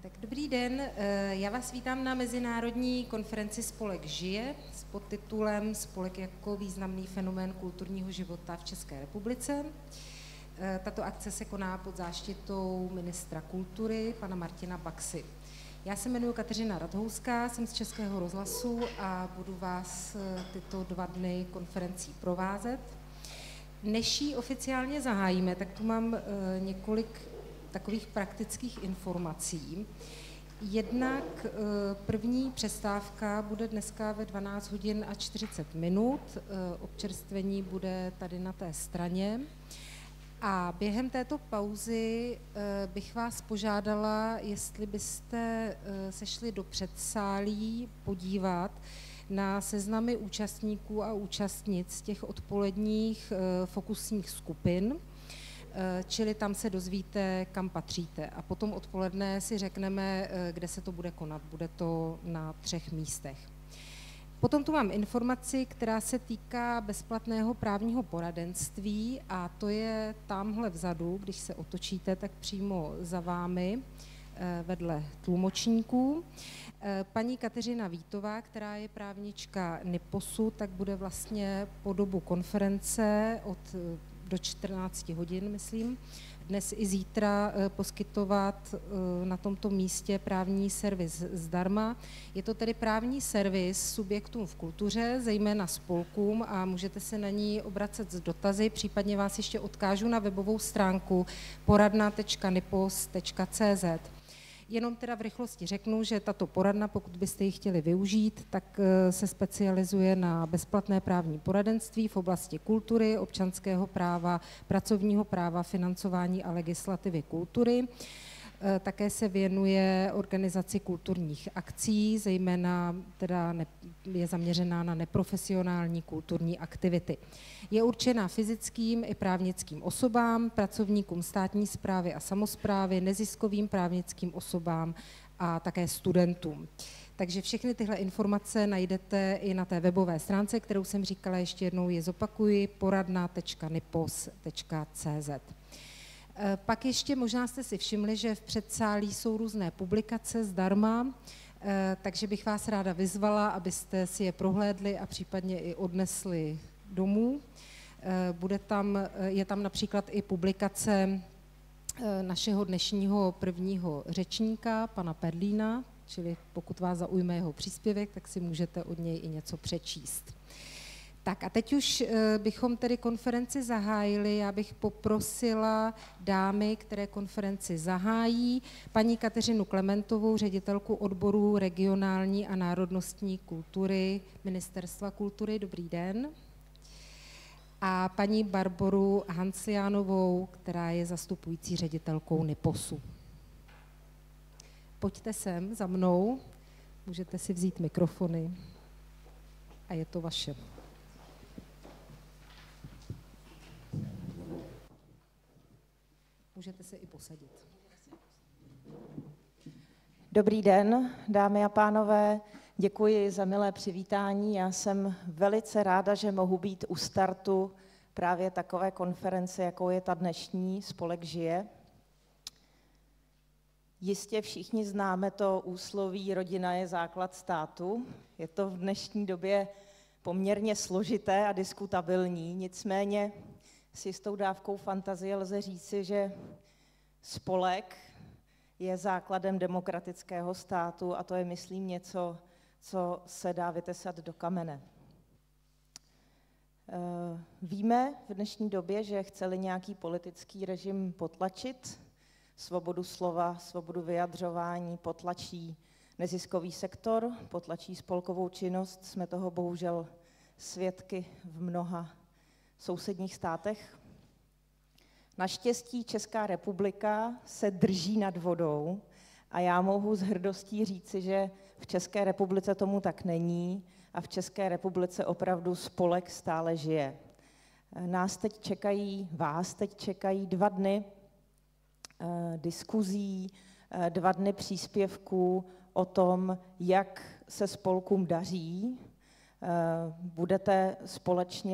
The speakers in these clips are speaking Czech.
Tak dobrý den, já vás vítám na mezinárodní konferenci Spolek žije s podtitulem Spolek jako významný fenomén kulturního života v České republice. Tato akce se koná pod záštitou ministra kultury, pana Martina Baxy. Já se jmenuji Kateřina Radhouská, jsem z Českého rozhlasu a budu vás tyto 2 dny konferencí provázet. Než ji oficiálně zahájíme, tak tu mám několik takových praktických informací. Jednak první přestávka bude dneska ve 12 hodin a 40 minut. Občerstvení bude tady na té straně. A během této pauzy bych vás požádala, jestli byste se šli do předsálí podívat na seznamy účastníků a účastnic těch odpoledních fokusních skupin, čili tam se dozvíte, kam patříte. A potom odpoledne si řekneme, kde se to bude konat. Bude to na 3 místech. Potom tu mám informaci, která se týká bezplatného právního poradenství a to je tamhle vzadu, když se otočíte, tak přímo za vámi, vedle tlumočníků. Paní Kateřina Vítová, která je právnička NIPOSu, tak bude vlastně po dobu konference do 14 hodin, myslím, dnes i zítra poskytovat na tomto místě právní servis zdarma. Je to tedy právní servis subjektům v kultuře, zejména spolkům, a můžete se na ní obracet s dotazy, případně vás ještě odkážu na webovou stránku poradna.nipos.cz. Jenom teda v rychlosti řeknu, že tato poradna, pokud byste ji chtěli využít, tak se specializuje na bezplatné právní poradenství v oblasti kultury, občanského práva, pracovního práva, financování a legislativy kultury. Také se věnuje organizaci kulturních akcí, zejména teda je zaměřená na neprofesionální kulturní aktivity. Je určená fyzickým i právnickým osobám, pracovníkům státní správy a samosprávy, neziskovým právnickým osobám a také studentům. Takže všechny tyhle informace najdete i na té webové stránce, kterou jsem říkala, ještě jednou je zopakuji, poradna.nipos.cz. Pak ještě možná jste si všimli, že v předsálí jsou různé publikace zdarma, takže bych vás ráda vyzvala, abyste si je prohlédli a případně i odnesli domů. Je tam například i publikace našeho dnešního prvního řečníka, pana Perlína, čili pokud vás zaujme jeho příspěvek, tak si můžete od něj i něco přečíst. Tak a teď už bychom tedy konferenci zahájili. Já bych poprosila dámy, které konferenci zahájí, paní Kateřinu Klementovou, ředitelku odboru regionální a národnostní kultury Ministerstva kultury. Dobrý den. A paní Barboru Hansliánovou, která je zastupující ředitelkou NIPOSu. Pojďte sem za mnou, můžete si vzít mikrofony a je to vaše. Můžete se i posadit. Dobrý den, dámy a pánové. Děkuji za milé přivítání. Já jsem velice ráda, že mohu být u startu právě takové konference, jakou je ta dnešní Spolek žije. Jistě všichni známe to úsloví rodina je základ státu. Je to v dnešní době poměrně složité a diskutabilní, nicméně s jistou dávkou fantazie lze říci, že spolek je základem demokratického státu a to je, myslím, něco, co se dá vytesat do kamene. Víme v dnešní době, že chce-li nějaký politický režim potlačit svobodu slova, svobodu vyjadřování, potlačí neziskový sektor, potlačí spolkovou činnost. Jsme toho bohužel svědky v mnoha sousedních státech. Naštěstí Česká republika se drží nad vodou a já mohu s hrdostí říci, že v České republice tomu tak není a v České republice opravdu spolek stále žije. Vás teď čekají 2 dny diskuzí, 2 dny příspěvků o tom, jak se spolkům daří.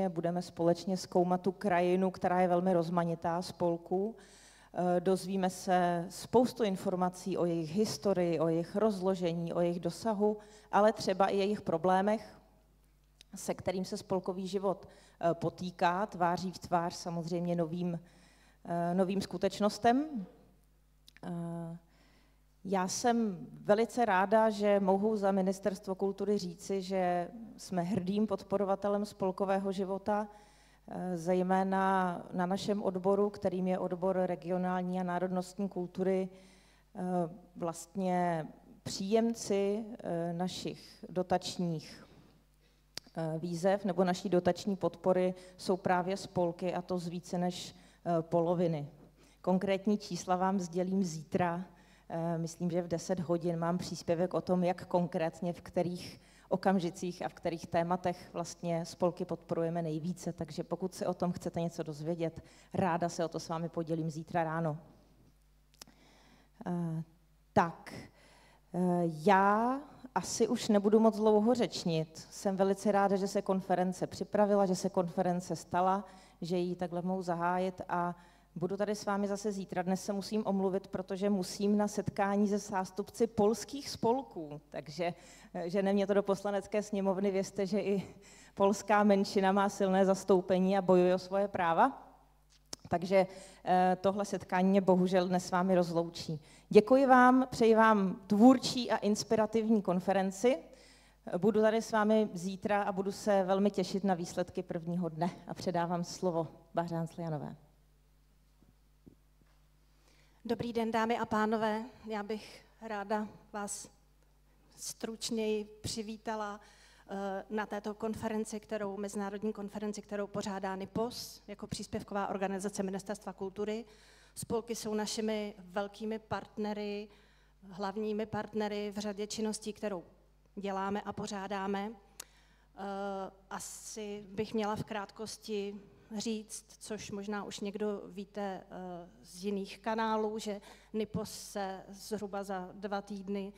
Budeme společně zkoumat tu krajinu, která je velmi rozmanitá spolků. dozvíme se spoustu informací o jejich historii, o jejich rozložení, o jejich dosahu, ale třeba i jejich problémech, se kterým se spolkový život potýká, tváří v tvář samozřejmě novým skutečnostem. Já jsem velice ráda, že mohu za Ministerstvo kultury říci, že jsme hrdým podporovatelem spolkového života, zejména na našem odboru, kterým je odbor regionální a národnostní kultury, vlastně příjemci našich dotačních výzev nebo naší dotační podpory jsou právě spolky, a to z více než poloviny. Konkrétní čísla vám sdělím zítra. Myslím, že v 10 hodin mám příspěvek o tom, jak konkrétně v kterých okamžicích a v kterých tématech vlastně spolky podporujeme nejvíce. Takže pokud se o tom chcete něco dozvědět, ráda se o to s vámi podělím zítra ráno. Já asi už nebudu moc dlouho řečnit. Jsem velice ráda, že se konference připravila, že se konference stala, že ji takhle mohu zahájit a budu tady s vámi zase zítra. Dnes se musím omluvit, protože musím na setkání se zástupci polských spolků, takže žene mě to do poslanecké sněmovny, vězte, že i polská menšina má silné zastoupení a bojuje o svoje práva. Takže tohle setkání mě bohužel dnes s vámi rozloučí. Děkuji vám, přeji vám tvůrčí a inspirativní konferenci. Budu tady s vámi zítra a budu se velmi těšit na výsledky prvního dne. A předávám slovo Báře Hanslianové. Dobrý den, dámy a pánové. Já bych ráda vás stručněji přivítala na této konferenci, mezinárodní konferenci, kterou pořádá NIPOS jako příspěvková organizace Ministerstva kultury. Spolky jsou našimi velkými partnery, hlavními partnery v řadě činností, kterou děláme a pořádáme. Asi bych měla v krátkosti říct, což možná už někdo víte z jiných kanálů, že NIPOS se zhruba za 2 týdny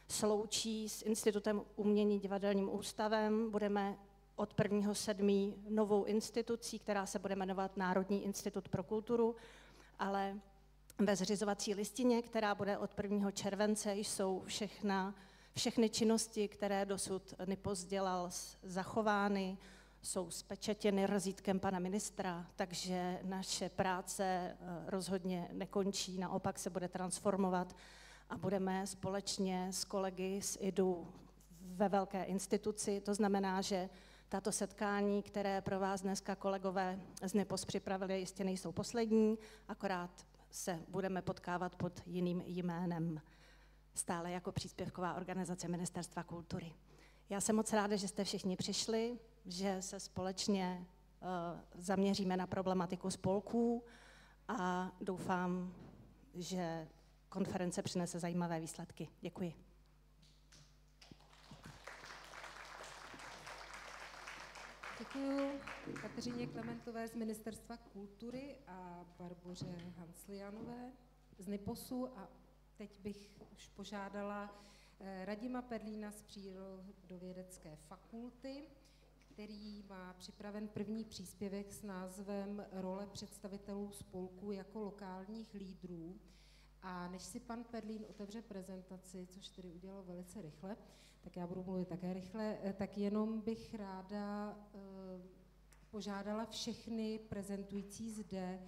sloučí s Institutem umění Divadelním ústavem. Budeme od 1.7. novou institucí, která se bude jmenovat Národní institut pro kulturu, ale ve zřizovací listině, která bude od 1. července, jsou všechny činnosti, které dosud NIPOS dělal, zachovány, jsou spečetěny razítkem pana ministra, takže naše práce rozhodně nekončí, naopak se bude transformovat a budeme společně s kolegy z IDU ve velké instituci. To znamená, že tato setkání, které pro vás dneska kolegové z NIPOS připravili, jistě nejsou poslední, akorát se budeme potkávat pod jiným jménem, stále jako příspěvková organizace Ministerstva kultury. Já jsem moc ráda, že jste všichni přišli, že se společně zaměříme na problematiku spolků a doufám, že konference přinese zajímavé výsledky. Děkuji. Děkuji Kateřině Klementové z Ministerstva kultury a Barboře Hanslianové z NIPOSu a teď bych už požádala Radima Perlína z Přírodovědecké fakulty, který má připraven první příspěvek s názvem Role představitelů spolků jako lokálních lídrů. A než si pan Perlín otevře prezentaci, což tedy udělal velice rychle, tak já budu mluvit také rychle, tak jenom bych ráda požádala všechny prezentující zde,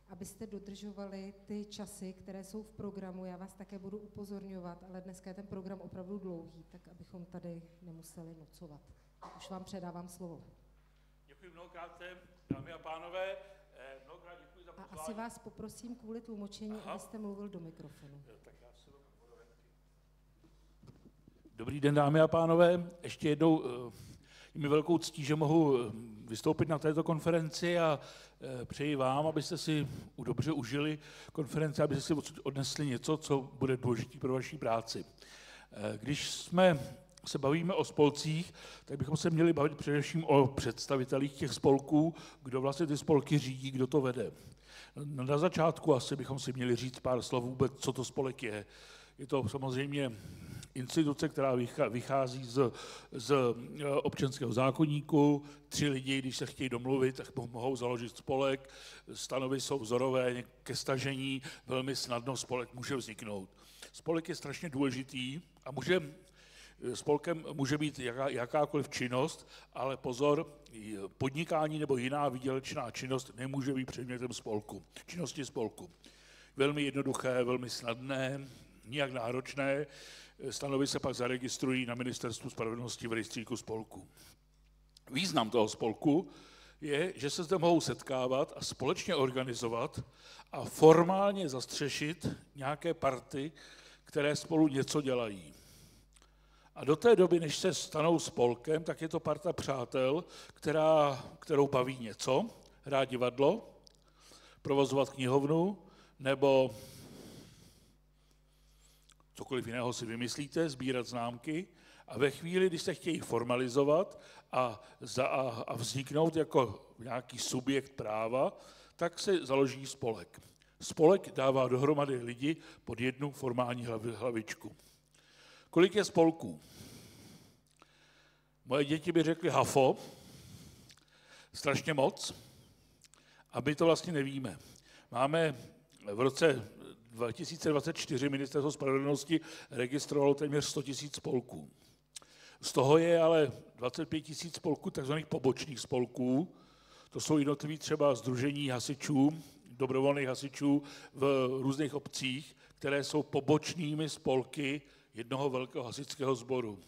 abyste dodržovali ty časy, které jsou v programu. Já vás také budu upozorňovat, ale dneska je ten program opravdu dlouhý, tak abychom tady nemuseli nocovat. Už vám předávám slovo. Děkuji mnohokrát, dámy a pánové. Mnohokrát děkuji za pozvání. A asi vás poprosím kvůli tlumočení, abyste mluvil do mikrofonu. Dobrý den, dámy a pánové. Ještě jednou je mi velkou ctí, že mohu vystoupit na této konferenci a přeji vám, abyste si dobře užili konferenci, abyste si odnesli něco, co bude důležité pro vaši práci. Když se bavíme o spolcích, tak bychom se měli bavit především o představitelích těch spolků, kdo vlastně ty spolky řídí, kdo to vede. Na začátku asi bychom si měli říct pár slov vůbec, co to spolek je. Je to samozřejmě instituce, která vychází z občanského zákoníku. 3 lidi, když se chtějí domluvit, tak mohou založit spolek. Stanovy jsou vzorové ke stažení, velmi snadno spolek může vzniknout. Spolek je strašně důležitý a spolkem může být jakákoliv činnost, ale pozor, podnikání nebo jiná výdělečná činnost nemůže být předmětem činnosti spolku. Velmi jednoduché, velmi snadné, nijak náročné, stanovy se pak zaregistrují na Ministerstvu spravedlnosti v rejstříku spolku. Význam toho spolku je, že se zde mohou setkávat a společně organizovat a formálně zastřešit nějaké party, které spolu něco dělají. A do té doby, než se stanou spolkem, tak je to parta přátel, kterou baví něco, hrát divadlo, provozovat knihovnu, nebo cokoliv jiného si vymyslíte, sbírat známky. A ve chvíli, kdy se chtějí formalizovat a vzniknout jako nějaký subjekt práva, tak se založí spolek. Spolek dává dohromady lidi pod jednu formální hlavičku. Kolik je spolků? Moje děti by řekly hafo, strašně moc, a my to vlastně nevíme. Máme v roce 2024 Ministerstvo spravedlnosti registrovalo téměř 100 000 spolků. Z toho je ale 25 000 spolků, takzvaných pobočných spolků. To jsou jednotliví třeba sdružení hasičů, dobrovolných hasičů v různých obcích, které jsou pobočnými spolky jednoho velkého hasičského sboru.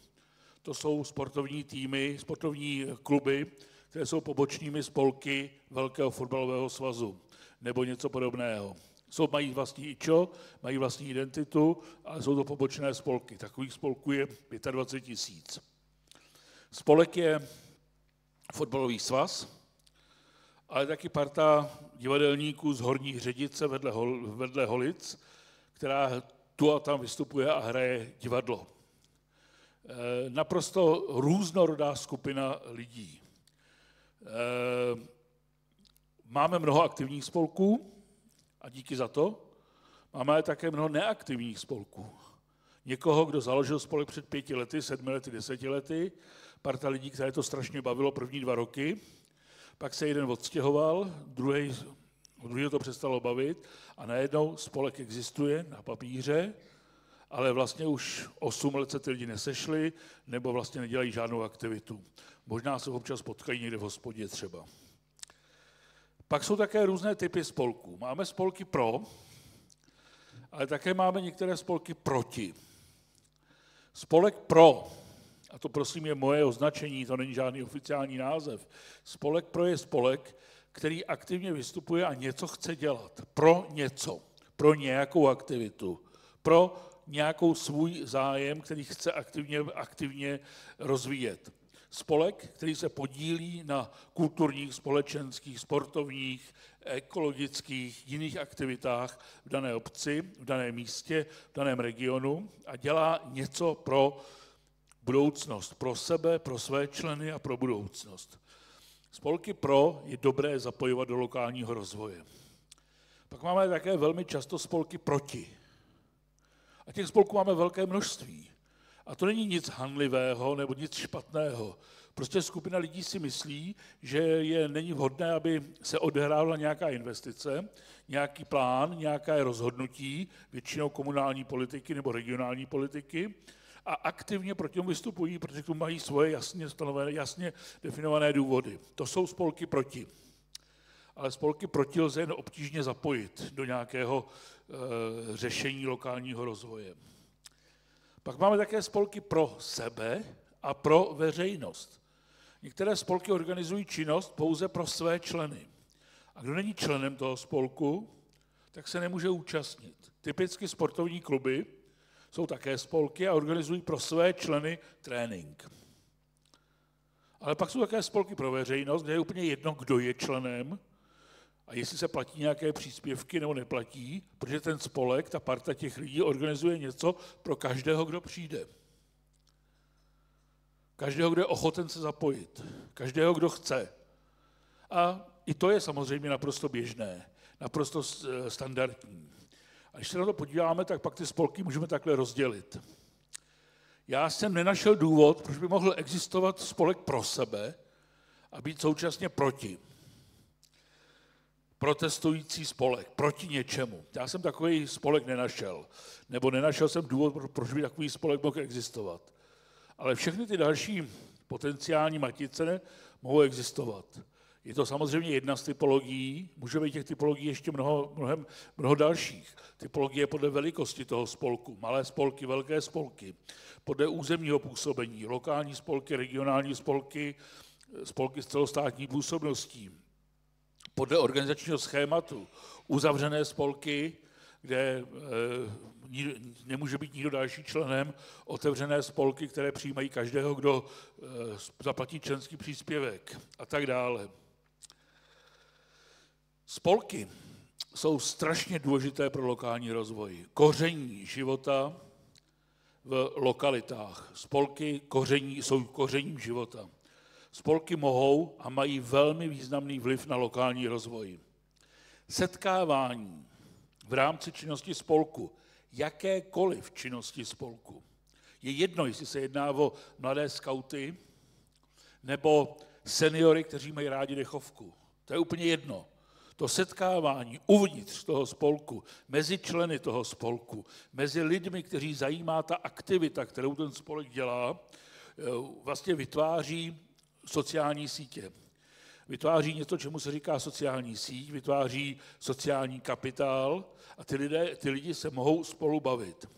To jsou sportovní týmy, sportovní kluby, které jsou pobočnými spolky velkého fotbalového svazu nebo něco podobného. Mají vlastní IČO, mají vlastní identitu, ale jsou to pobočné spolky. Takových spolků je 25 000. Spolek je fotbalový svaz, ale taky parta divadelníků z Horní Hředice vedle Holic, která tu a tam vystupuje a hraje divadlo. Naprosto různorodá skupina lidí. Máme mnoho aktivních spolků a díky za to. Máme také mnoho neaktivních spolků. Někoho, kdo založil spolek před 5 lety, 7 lety, 10 lety, parta lidí, které to strašně bavilo první 2 roky, pak se jeden odstěhoval, druhý to přestalo bavit a najednou spolek existuje na papíře, ale vlastně už 8 let se ty lidi nesešli nebo vlastně nedělají žádnou aktivitu. Možná se občas potkají někde v hospodě třeba. Pak jsou také různé typy spolků. Máme spolky pro, ale také máme některé spolky proti. Spolek pro, a to prosím je moje označení, to není žádný oficiální název, spolek pro je spolek, který aktivně vystupuje a něco chce dělat. Pro něco, pro nějakou aktivitu, pro nějakou svůj zájem, který chce aktivně rozvíjet. Spolek, který se podílí na kulturních, společenských, sportovních, ekologických, jiných aktivitách v dané obci, v daném místě, v daném regionu a dělá něco pro budoucnost, pro sebe, pro své členy a pro budoucnost. Spolky pro je dobré zapojovat do lokálního rozvoje. Pak máme také velmi často spolky proti. A těch spolků máme velké množství. A to není nic hanlivého nebo nic špatného. Prostě skupina lidí si myslí, že není vhodné, aby se odehrávala nějaká investice, nějaký plán, nějaké rozhodnutí, většinou komunální politiky nebo regionální politiky, a aktivně proti tomu vystupují, protože k tomu mají svoje jasně definované důvody. To jsou spolky proti. Ale spolky proti lze jen obtížně zapojit do nějakého řešení lokálního rozvoje. Pak máme také spolky pro sebe a pro veřejnost. Některé spolky organizují činnost pouze pro své členy. A kdo není členem toho spolku, tak se nemůže účastnit. Typicky sportovní kluby jsou také spolky a organizují pro své členy trénink. Ale pak jsou také spolky pro veřejnost, kde je úplně jedno, kdo je členem a jestli se platí nějaké příspěvky nebo neplatí, protože ten spolek, ta parta těch lidí organizuje něco pro každého, kdo přijde. Každého, kdo je ochoten se zapojit. Každého, kdo chce. A i to je samozřejmě naprosto běžné, naprosto standardní. A když se na to podíváme, tak pak ty spolky můžeme takhle rozdělit. Já jsem nenašel důvod, proč by mohl existovat spolek pro sebe a být současně proti. Protestující spolek, proti něčemu. Já jsem takový spolek nenašel. Nebo nenašel jsem důvod, proč by takový spolek mohl existovat. Ale všechny ty další potenciální matice mohou existovat. Je to samozřejmě jedna z typologií, může být těch typologií ještě mnoho dalších. Typologie podle velikosti toho spolku, malé spolky, velké spolky, podle územního působení, lokální spolky, regionální spolky, spolky s celostátní působností, podle organizačního schématu, uzavřené spolky, kde nemůže být nikdo další členem, otevřené spolky, které přijímají každého, kdo zaplatí členský příspěvek a tak dále. Spolky jsou strašně důležité pro lokální rozvoj. Koření života v lokalitách. Spolky jsou kořením života. Spolky mohou a mají velmi významný vliv na lokální rozvoj. Setkávání v rámci činnosti spolku, jakékoliv činnosti spolku. Je jedno, jestli se jedná o mladé skauty nebo seniory, kteří mají rádi dechovku. To je úplně jedno. To setkávání uvnitř toho spolku, mezi členy toho spolku, mezi lidmi, kteří zajímá ta aktivita, kterou ten spolek dělá, vlastně vytváří sociální sítě. Vytváří něco, čemu se říká sociální síť, vytváří sociální kapitál a ty lidi se mohou spolu bavit.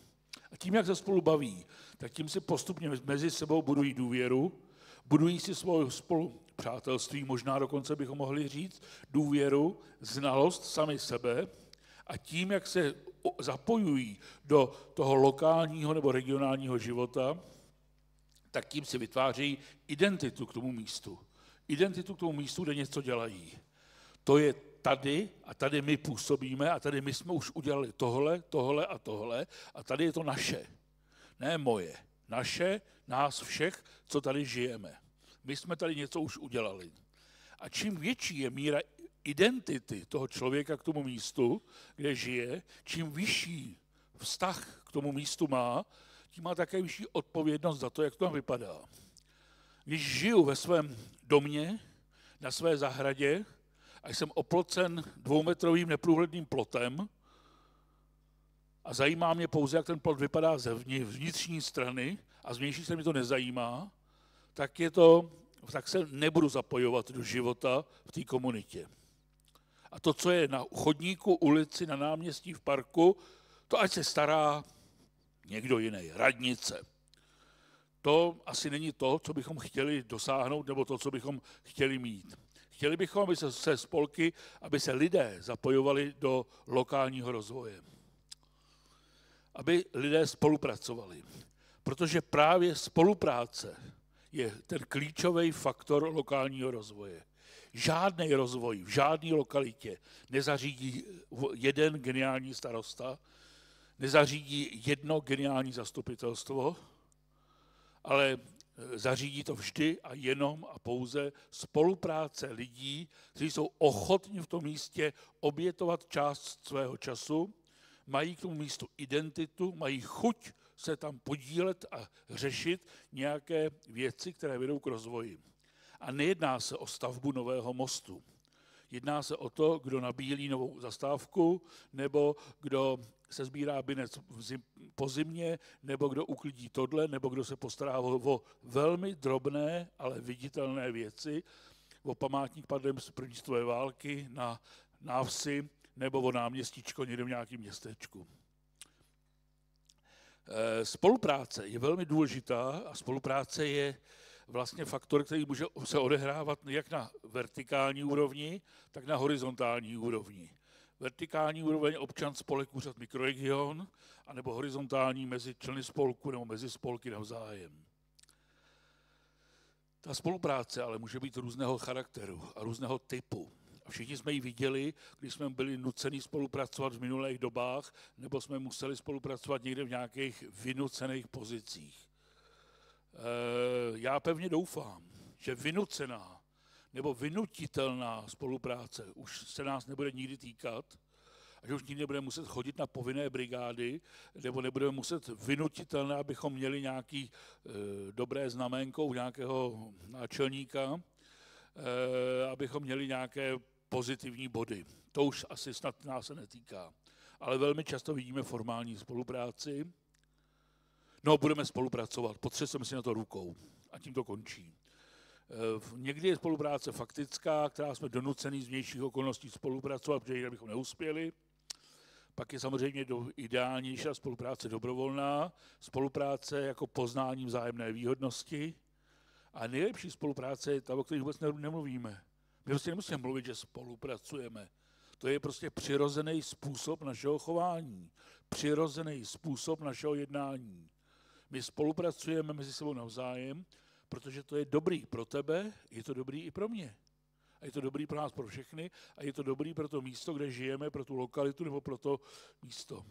A tím, jak se spolu baví, tak tím si postupně mezi sebou budují důvěru, budují si spolu přátelství, možná dokonce bychom mohli říct, důvěru, znalost sami sebe a tím, jak se zapojují do toho lokálního nebo regionálního života, tak tím si vytvářejí identitu k tomu místu. Identitu k tomu místu, kde něco dělají. To je tady a tady my působíme a tady my jsme už udělali tohle a tady je to naše. Ne moje. Naše, nás všech, co tady žijeme. My jsme tady něco už udělali. A čím větší je míra identity toho člověka k tomu místu, kde žije, čím vyšší vztah k tomu místu má, tím má také vyšší odpovědnost za to, jak to tam vypadá. Když žiju ve svém domě, na své zahradě a jsem oplocen 2metrovým neprůhledným plotem a zajímá mě pouze, jak ten plot vypadá ze vnitřní strany a zvnější se mi to nezajímá, tak se nebudu zapojovat do života v té komunitě. A to, co je na chodníku, ulici, na náměstí, v parku, to ať se stará někdo jiný, radnice. To asi není to, co bychom chtěli dosáhnout, nebo to, co bychom chtěli mít. Chtěli bychom, aby se spolky, aby se lidé zapojovali do lokálního rozvoje. Aby lidé spolupracovali. Protože právě spolupráce je ten klíčový faktor lokálního rozvoje. Žádný rozvoj v žádné lokalitě nezařídí jeden geniální starosta, nezařídí jedno geniální zastupitelstvo, ale zařídí to vždy a jenom a pouze spolupráce lidí, kteří jsou ochotni v tom místě obětovat část svého času, mají k tomu místu identitu, mají chuť se tam podílet a řešit nějaké věci, které vedou k rozvoji. A nejedná se o stavbu nového mostu. Jedná se o to, kdo nabílí novou zastávku, nebo kdo se sbírá binec po zimě, nebo kdo uklidí tohle, nebo kdo se postará o velmi drobné, ale viditelné věci, o památník padlým z první světové války na návsi, nebo o náměstíčko někde v nějakém městečku. Spolupráce je velmi důležitá a spolupráce je vlastně faktor, který může se odehrávat jak na vertikální úrovni, tak na horizontální úrovni. Vertikální úroveň občan, spolek, úřad, mikroregion, anebo horizontální mezi členy spolku nebo mezi spolky navzájem. Ta spolupráce ale může být různého charakteru a různého typu. A všichni jsme ji viděli, když jsme byli nuceni spolupracovat v minulých dobách, nebo jsme museli spolupracovat někde v nějakých vynucených pozicích. Já pevně doufám, že vynucená nebo vynutitelná spolupráce už se nás nebude nikdy týkat a že už nikdy nebudeme muset chodit na povinné brigády, nebo nebudeme muset vynutitelné, abychom měli nějaký dobré znaménko u nějakého náčelníka, abychom měli nějaké pozitivní body. To už asi snad nás se netýká. Ale velmi často vidíme formální spolupráci. No, budeme spolupracovat, potřebujeme si na to rukou a tím to končí. Někdy je spolupráce faktická, která jsme donucený z vnějších okolností spolupracovat, protože jinak bychom neuspěli. Pak je samozřejmě ideálnější spolupráce dobrovolná, spolupráce jako poznání vzájemné výhodnosti. A nejlepší spolupráce je ta, o které vůbec nemluvíme. My prostě nemusíme mluvit, že spolupracujeme. To je prostě přirozený způsob našeho chování, přirozený způsob našeho jednání. My spolupracujeme mezi sebou navzájem, protože to je dobrý pro tebe, je to dobrý i pro mě. A je to dobrý pro nás, pro všechny, a je to dobrý pro to místo, kde žijeme, pro tu lokalitu nebo pro to místo.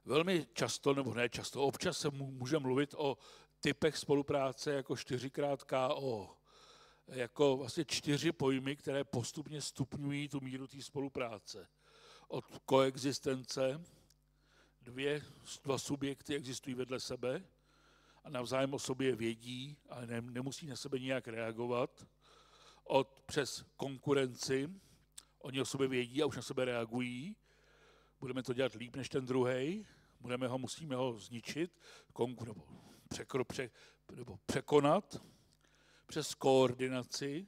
Velmi často, nebo ne často, občas se může mluvit o typech spolupráce jako 4xKO. Jako vlastně 4 pojmy, které postupně stupňují tu míru té spolupráce. Od koexistence, dva subjekty existují vedle sebe a navzájem o sobě vědí, ale nemusí na sebe nijak reagovat. Přes konkurenci, oni o sobě vědí a už na sebe reagují. Budeme to dělat líp než ten druhej, musíme ho zničit, nebo překonat. Přes koordinaci,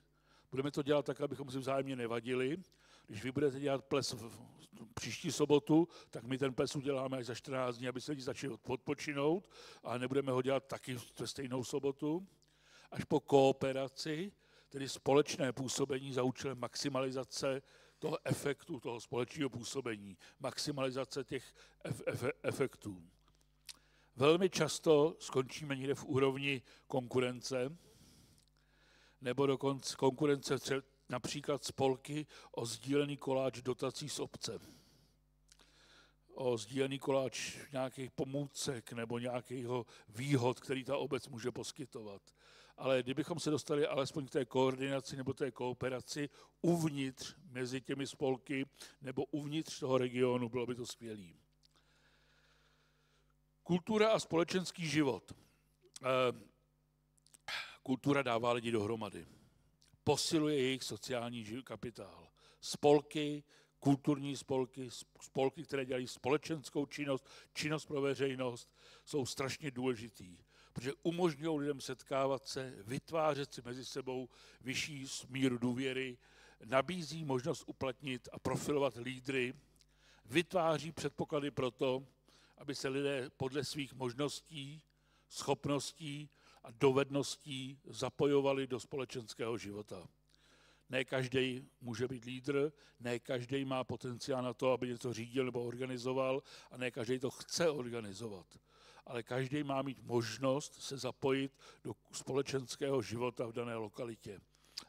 budeme to dělat tak, abychom si vzájemně nevadili. Když vy budete dělat ples příští sobotu, tak my ten ples uděláme až za 14 dní, aby se lidi začali odpočinout, ale nebudeme ho dělat taky ve stejnou sobotu. Až po kooperaci, tedy společné působení za účelem maximalizace toho efektu, toho společného působení, maximalizace těch efektů. Velmi často skončíme někde v úrovni konkurence, nebo dokonce konkurence například spolky o sdílený koláč dotací z obce, o sdílený koláč nějakých pomůcek nebo nějakého výhod, který ta obec může poskytovat. Ale kdybychom se dostali alespoň k té koordinaci nebo té kooperaci uvnitř mezi těmi spolky nebo uvnitř toho regionu, bylo by to skvělé. Kultura a společenský život. Kultura dává lidi dohromady. Posiluje jejich sociální kapitál. Spolky, kulturní spolky, spolky, které dělají společenskou činnost, činnost pro veřejnost, jsou strašně důležitý, protože umožňují lidem setkávat se, vytvářet si mezi sebou vyšší míru důvěry, nabízí možnost uplatnit a profilovat lídry, vytváří předpoklady pro to, aby se lidé podle svých možností, schopností a dovedností zapojovali do společenského života. Ne každý může být lídr, ne každý má potenciál na to, aby něco řídil nebo organizoval, a ne každý to chce organizovat. Ale každý má mít možnost se zapojit do společenského života v dané lokalitě.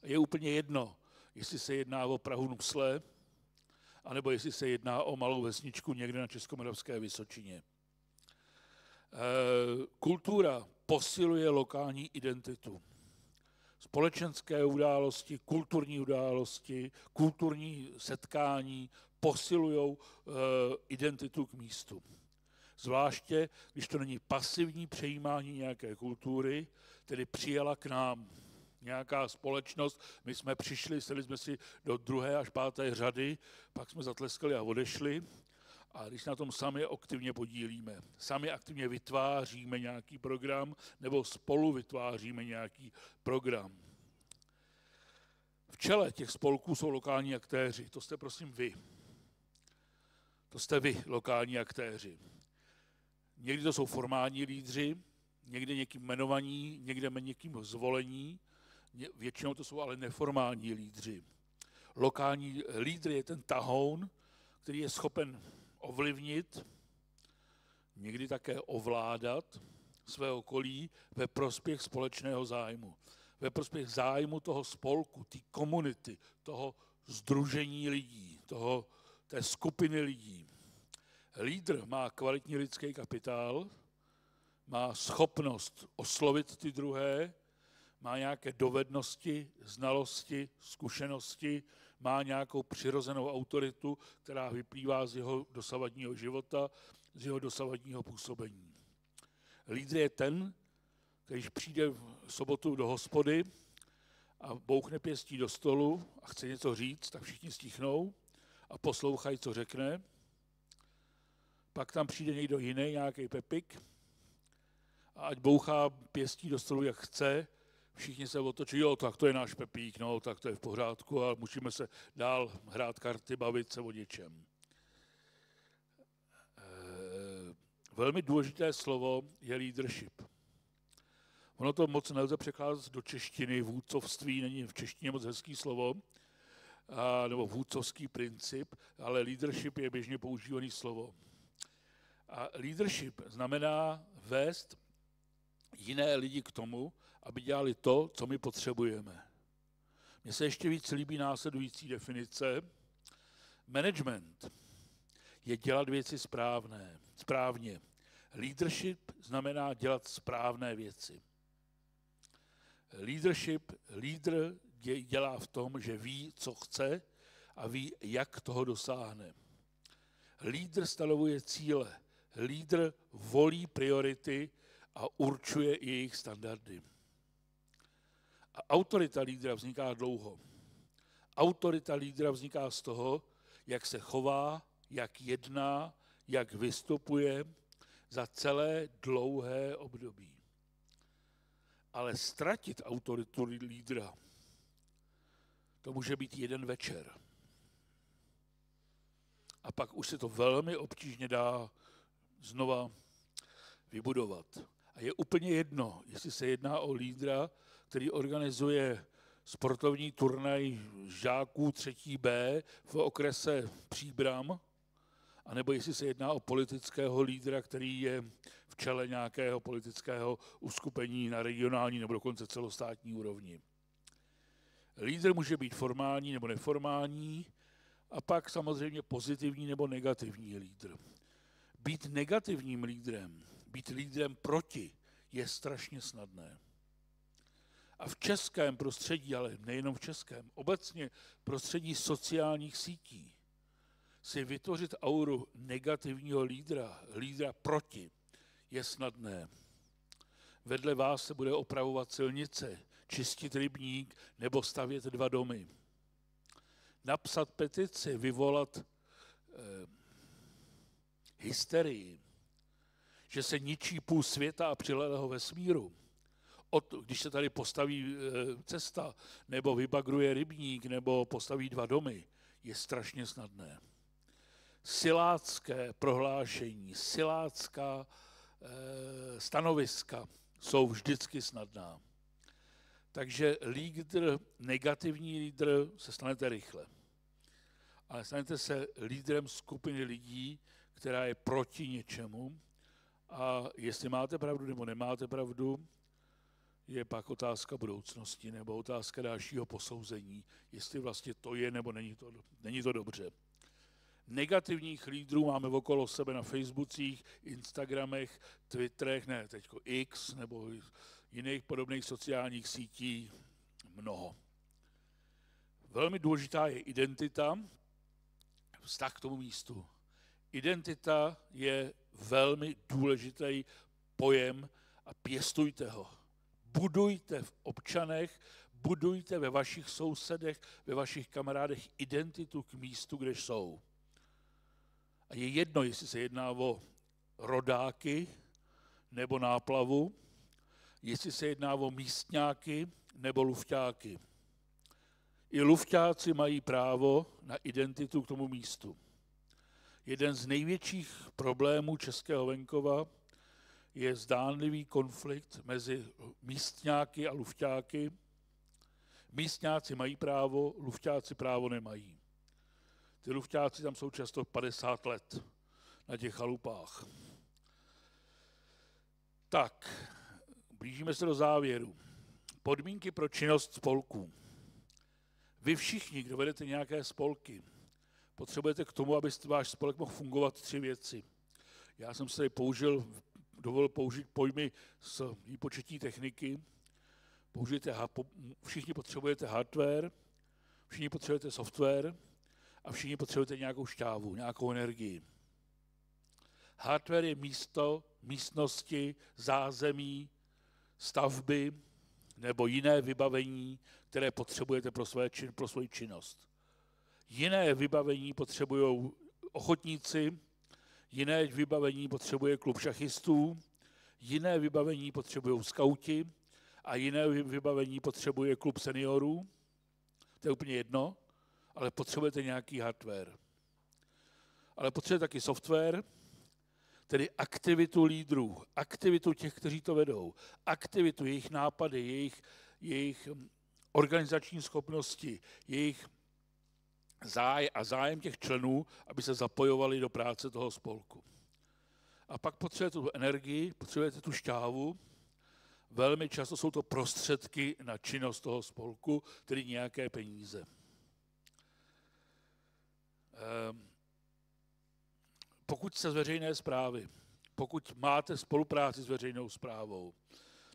Je úplně jedno, jestli se jedná o Prahu Nusle, anebo jestli se jedná o malou vesničku někde na Českomoravské Vysočině. Kultura posiluje lokální identitu. Společenské události, kulturní setkání posilují identitu k místu. Zvláště, když to není pasivní přejímání nějaké kultury, tedy přijela k nám nějaká společnost, my jsme přišli, sedli jsme si do 2. až 5. řady, pak jsme zatleskali a odešli. A když na tom sami aktivně podílíme, sami aktivně vytváříme nějaký program nebo spolu vytváříme nějaký program. V čele těch spolků jsou lokální aktéři, to jste prosím vy. To jste vy, lokální aktéři. Někdy to jsou formální lídři, někdy někým jmenovaní, někde někým zvolení, většinou to jsou ale neformální lídři. Lokální lídr je ten tahoun, který je schopen ovlivnit, někdy také ovládat své okolí ve prospěch společného zájmu. Ve prospěch zájmu toho spolku, té komunity, toho sdružení lidí, té skupiny lidí. Lídr má kvalitní lidský kapitál, má schopnost oslovit ty druhé, má nějaké dovednosti, znalosti, zkušenosti, má nějakou přirozenou autoritu, která vyplývá z jeho dosavadního života, z jeho dosavadního působení. Lídr je ten, když přijde v sobotu do hospody a bouchne pěstí do stolu a chce něco říct, tak všichni stichnou a poslouchají, co řekne. Pak tam přijde někdo jiný, nějaký Pepik, a ať bouchá pěstí do stolu, jak chce, všichni se otočí, jo, tak to je náš Pepík, no, tak to je v pořádku a musíme se dál hrát karty, bavit se o něčem. Velmi důležité slovo je leadership. Ono to moc nelze překládat do češtiny, vůdcovství není v češtině moc hezký slovo, nebo vůdcovský princip, ale leadership je běžně používaný slovo. A leadership znamená vést jiné lidi k tomu, aby dělali to, co my potřebujeme. Mně se ještě víc líbí následující definice. Management je dělat věci správně. Leadership znamená dělat správné věci. Lídr dělá v tom, že ví, co chce a ví, jak toho dosáhne. Lídr stanovuje cíle. Lídr volí priority a určuje jejich standardy. A autorita lídra vzniká dlouho. Autorita lídra vzniká z toho, jak se chová, jak jedná, jak vystupuje za celé dlouhé období. Ale ztratit autoritu lídra, to může být jeden večer. A pak už se to velmi obtížně dá znova vybudovat. A je úplně jedno, jestli se jedná o lídra, který organizuje sportovní turnaj žáků 3. B v okrese Příbram, anebo jestli se jedná o politického lídra, který je v čele nějakého politického uskupení na regionální nebo dokonce celostátní úrovni. Lídr může být formální nebo neformální a pak samozřejmě pozitivní nebo negativní lídr. Být negativním lídrem, být lídrem proti, je strašně snadné. A v českém prostředí, ale nejenom v českém, obecně prostředí sociálních sítí, si vytvořit auru negativního lídra proti, je snadné. Vedle vás se bude opravovat silnice, čistit rybník nebo stavět 2 domy. Napsat petici, vyvolat hysterii, že se ničí půl světa a přilehlého vesmíru. Když se tady postaví cesta, nebo vybagruje rybník, nebo postaví 2 domy, je strašně snadné. Silácké prohlášení, silácká stanoviska jsou vždycky snadná. Takže negativní lídr se stanete rychle. Ale stanete se lídrem skupiny lidí, která je proti něčemu. A jestli máte pravdu nebo nemáte pravdu, je pak otázka budoucnosti nebo otázka dalšího posouzení, jestli vlastně to je nebo není to dobře. Negativních lídrů máme okolo sebe na Facebookích, Instagramech, Twitterech, ne teďko X nebo jiných podobných sociálních sítí mnoho. Velmi důležitá je identita, vztah k tomu místu. Identita je velmi důležitý pojem a pěstujte ho. Budujte v občanech, budujte ve vašich sousedech, ve vašich kamarádech identitu k místu, kde jsou. A je jedno, jestli se jedná o rodáky nebo náplavu, jestli se jedná o místňáky nebo lufťáky. I lufťáci mají právo na identitu k tomu místu. Jeden z největších problémů českého venkova je zdánlivý konflikt mezi místňáky a lufťáky. Místňáci mají právo, lufťáci právo nemají. Ty lufťáci tam jsou často 50 let na těch chalupách. Tak, blížíme se do závěru. Podmínky pro činnost spolků. Vy všichni, kdo vedete nějaké spolky, potřebujete k tomu, aby váš spolek mohl fungovat 3 věci. Já jsem se dovolil použít pojmy z výpočetní techniky. Všichni potřebujete hardware, všichni potřebujete software a všichni potřebujete nějakou šťávu, nějakou energii. Hardware je místo, místnosti, zázemí, stavby nebo jiné vybavení, které potřebujete pro svoji činnost. Jiné vybavení potřebují ochotníci, jiné vybavení potřebuje klub šachistů, jiné vybavení potřebují skauti a jiné vybavení potřebuje klub seniorů. To je úplně jedno, ale potřebujete nějaký hardware. Ale potřebujete taky software, tedy aktivitu lídrů, aktivitu těch, kteří to vedou, aktivitu jejich nápady, jejich organizační schopnosti, jejich zájem těch členů, aby se zapojovali do práce toho spolku. A pak potřebujete tu energii, potřebujete tu šťávu. Velmi často jsou to prostředky na činnost toho spolku, tedy nějaké peníze. Pokud jste z veřejné správy, pokud máte spolupráci s veřejnou správou,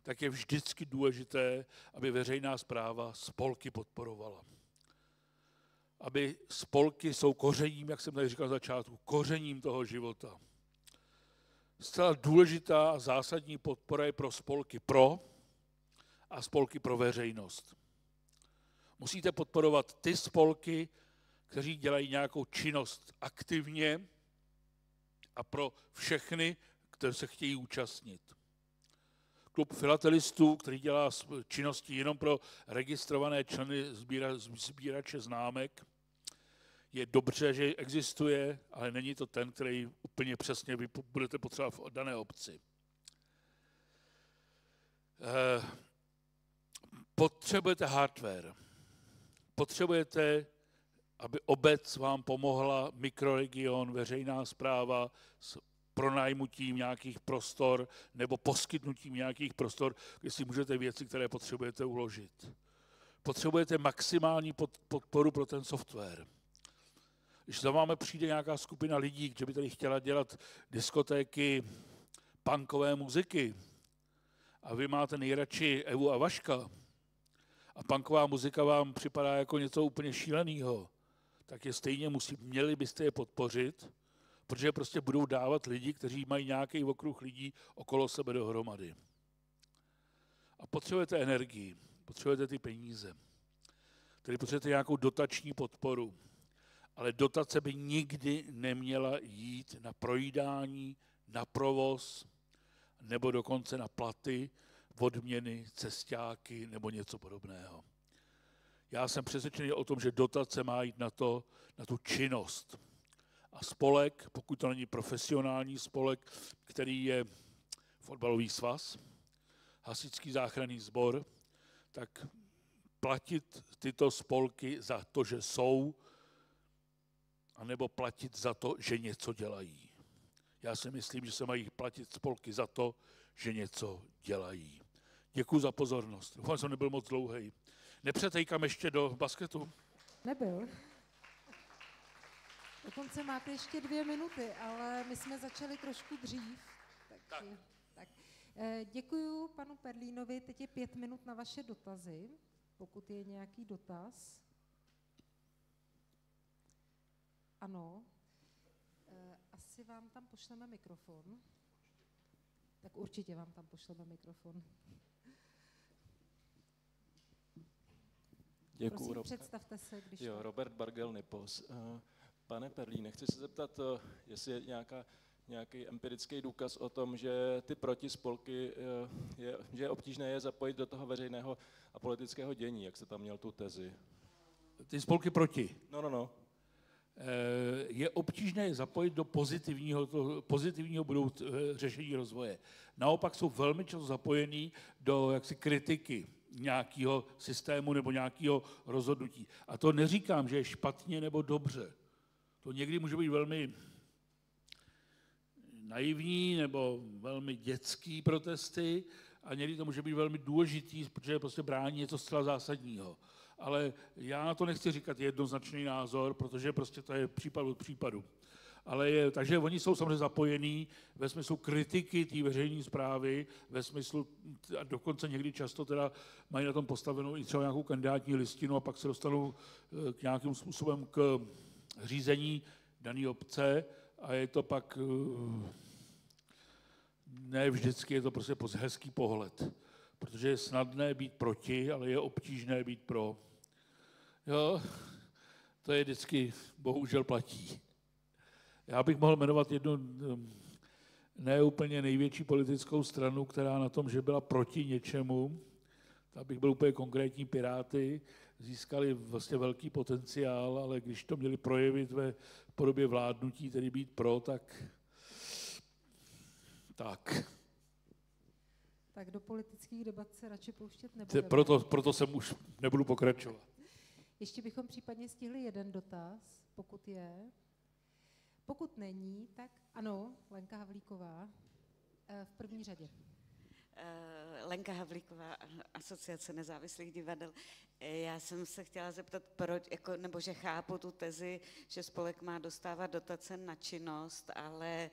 tak je vždycky důležité, aby veřejná správa spolky podporovala. Aby spolky jsou kořením, jak jsem tady říkal na začátku, kořením toho života. Zcela důležitá a zásadní podpora je pro spolky a spolky pro veřejnost. Musíte podporovat ty spolky, kteří dělají nějakou činnost aktivně a pro všechny, kteří se chtějí účastnit. Klub filatelistů, který dělá činnosti jenom pro registrované členy sbírače známek, je dobře, že existuje, ale není to ten, který úplně přesně vy budete potřebovat v dané obci. Potřebujete hardware. Potřebujete, aby obec vám pomohla, mikroregion, veřejná správa s pronájmutím nějakých prostor nebo poskytnutím nějakých prostor, kde si můžete věci, které potřebujete, uložit. Potřebujete maximální podporu pro ten software. Když za vámi přijde nějaká skupina lidí, že by tady chtěla dělat diskotéky punkové muziky a vy máte nejradši Evu a Vaška a punková muzika vám připadá jako něco úplně šíleného, tak je stejně měli byste je podpořit, protože prostě budou dávat lidi, kteří mají nějaký okruh lidí okolo sebe dohromady. A potřebujete energii, potřebujete ty peníze. Tedy potřebujete nějakou dotační podporu. Ale dotace by nikdy neměla jít na projídání, na provoz, nebo dokonce na platy, odměny, cestáky nebo něco podobného. Já jsem přesvědčený o tom, že dotace má jít na tu činnost. A spolek, pokud to není profesionální spolek, který je fotbalový svaz, hasičský záchranný sbor, tak platit tyto spolky za to, že jsou, anebo platit za to, že něco dělají. Já si myslím, že se mají platit spolky za to, že něco dělají. Děkuji za pozornost. Doufám, že jsem nebyl moc dlouhý. Nepřetejkám ještě do basketu? Nebyl. Dokonce máte ještě 2 minuty, ale my jsme začali trošku dřív. Takže, tak. Děkuji panu Perlínovi. Teď je 5 minut na vaše dotazy, pokud je nějaký dotaz. Ano. Asi vám tam pošleme mikrofon. Tak určitě vám tam pošleme mikrofon. Děkuji. Prosím, představte se, když... Jo, Robert Bargel, Nipos. Pane Perlíne, chci se zeptat, jestli je nějaký empirický důkaz o tom, že ty protispolky, že je obtížné je zapojit do toho veřejného a politického dění, jak se tam měl tu tezi. Ty spolky proti? No. Je obtížné je zapojit do pozitivního řešení rozvoje. Naopak jsou velmi často zapojení do jaksi kritiky nějakého systému nebo nějakého rozhodnutí. A to neříkám, že je špatně nebo dobře. To někdy může být velmi naivní nebo velmi dětský protesty a někdy to může být velmi důležitý, protože prostě brání něco zcela zásadního. Ale já na to nechci říkat jednoznačný názor, protože prostě to je případ od případu. takže oni jsou samozřejmě zapojení ve smyslu kritiky té veřejné správy, ve smyslu, a dokonce někdy často teda mají na tom postavenou i třeba nějakou kandidátní listinu a pak se dostanou k nějakým způsobem k řízení dané obce a je to pak, ne vždycky, je to prostě hezký pohled, protože je snadné být proti, ale je obtížné být pro. Jo, to je vždycky, bohužel platí. Já bych mohl jmenovat jednu ne úplně největší politickou stranu, která na tom, že byla proti něčemu, tak bych byl úplně konkrétní, Piráty, získali vlastně velký potenciál, ale když to měli projevit ve podobě vládnutí, tedy být pro, tak. Tak do politických debat se radši pouštět nebudeme. Proto jsem už nebudu pokračovat. Ještě bychom případně stihli jeden dotaz, pokud je. Pokud není, tak ano, Lenka Havlíková v první řadě. Lenka Havlíková, Asociace nezávislých divadel. Já jsem se chtěla zeptat, proč, nebo že chápu tu tezi, že spolek má dostávat dotace na činnost, ale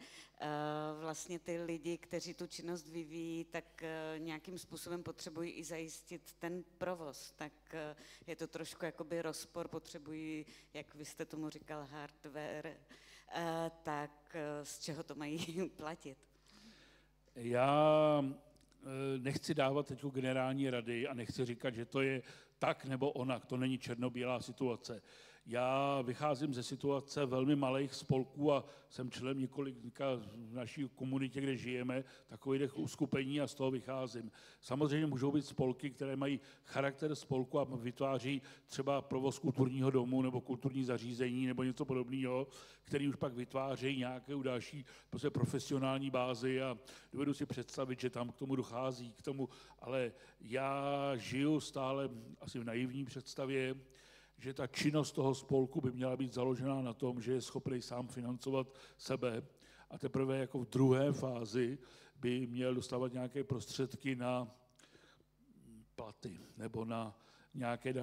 vlastně ty lidi, kteří tu činnost vyvíjí, tak nějakým způsobem potřebují i zajistit ten provoz. Tak je to trošku jakoby rozpor, potřebují, jak vy jste tomu říkal, hardware, tak z čeho to mají platit? Já nechci dávat teď generální rady a nechci říkat, že to je tak nebo onak, to není černobílá situace. Já vycházím ze situace velmi malých spolků a jsem členem několika v naší komunitě, kde žijeme, takových uskupení a z toho vycházím. Samozřejmě můžou být spolky, které mají charakter spolku a vytváří třeba provoz kulturního domu nebo kulturní zařízení nebo něco podobného, který už pak vytvářejí nějakou další prostě profesionální bázi a dovedu si představit, že tam k tomu dochází, k tomu, ale já žiju stále asi v naivní představě, že ta činnost toho spolku by měla být založená na tom, že je schopný sám financovat sebe a teprve jako v druhé fázi by měl dostávat nějaké prostředky na platy nebo na nějaké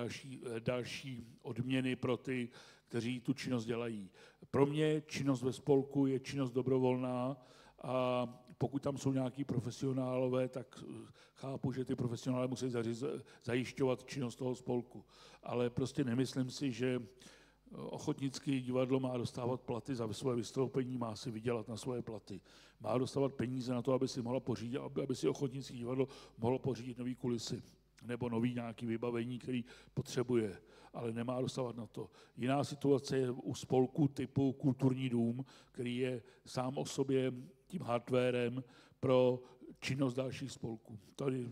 další odměny pro ty, kteří tu činnost dělají. Pro mě činnost ve spolku je činnost dobrovolná a pokud tam jsou nějaký profesionálové, tak chápu, že ty profesionálové musí zajišťovat činnost toho spolku. Ale prostě nemyslím si, že ochotnické divadlo má dostávat platy za své vystoupení, má si vydělat na svoje platy. Má dostávat peníze na to, aby si mohla pořídit, aby si ochotnické divadlo mohlo pořídit nový kulisy nebo nový nějaký vybavení, který potřebuje, ale nemá dostávat na to. Jiná situace je u spolku typu Kulturní dům, který je sám o sobě tím hardwarem pro činnost dalších spolků. Tady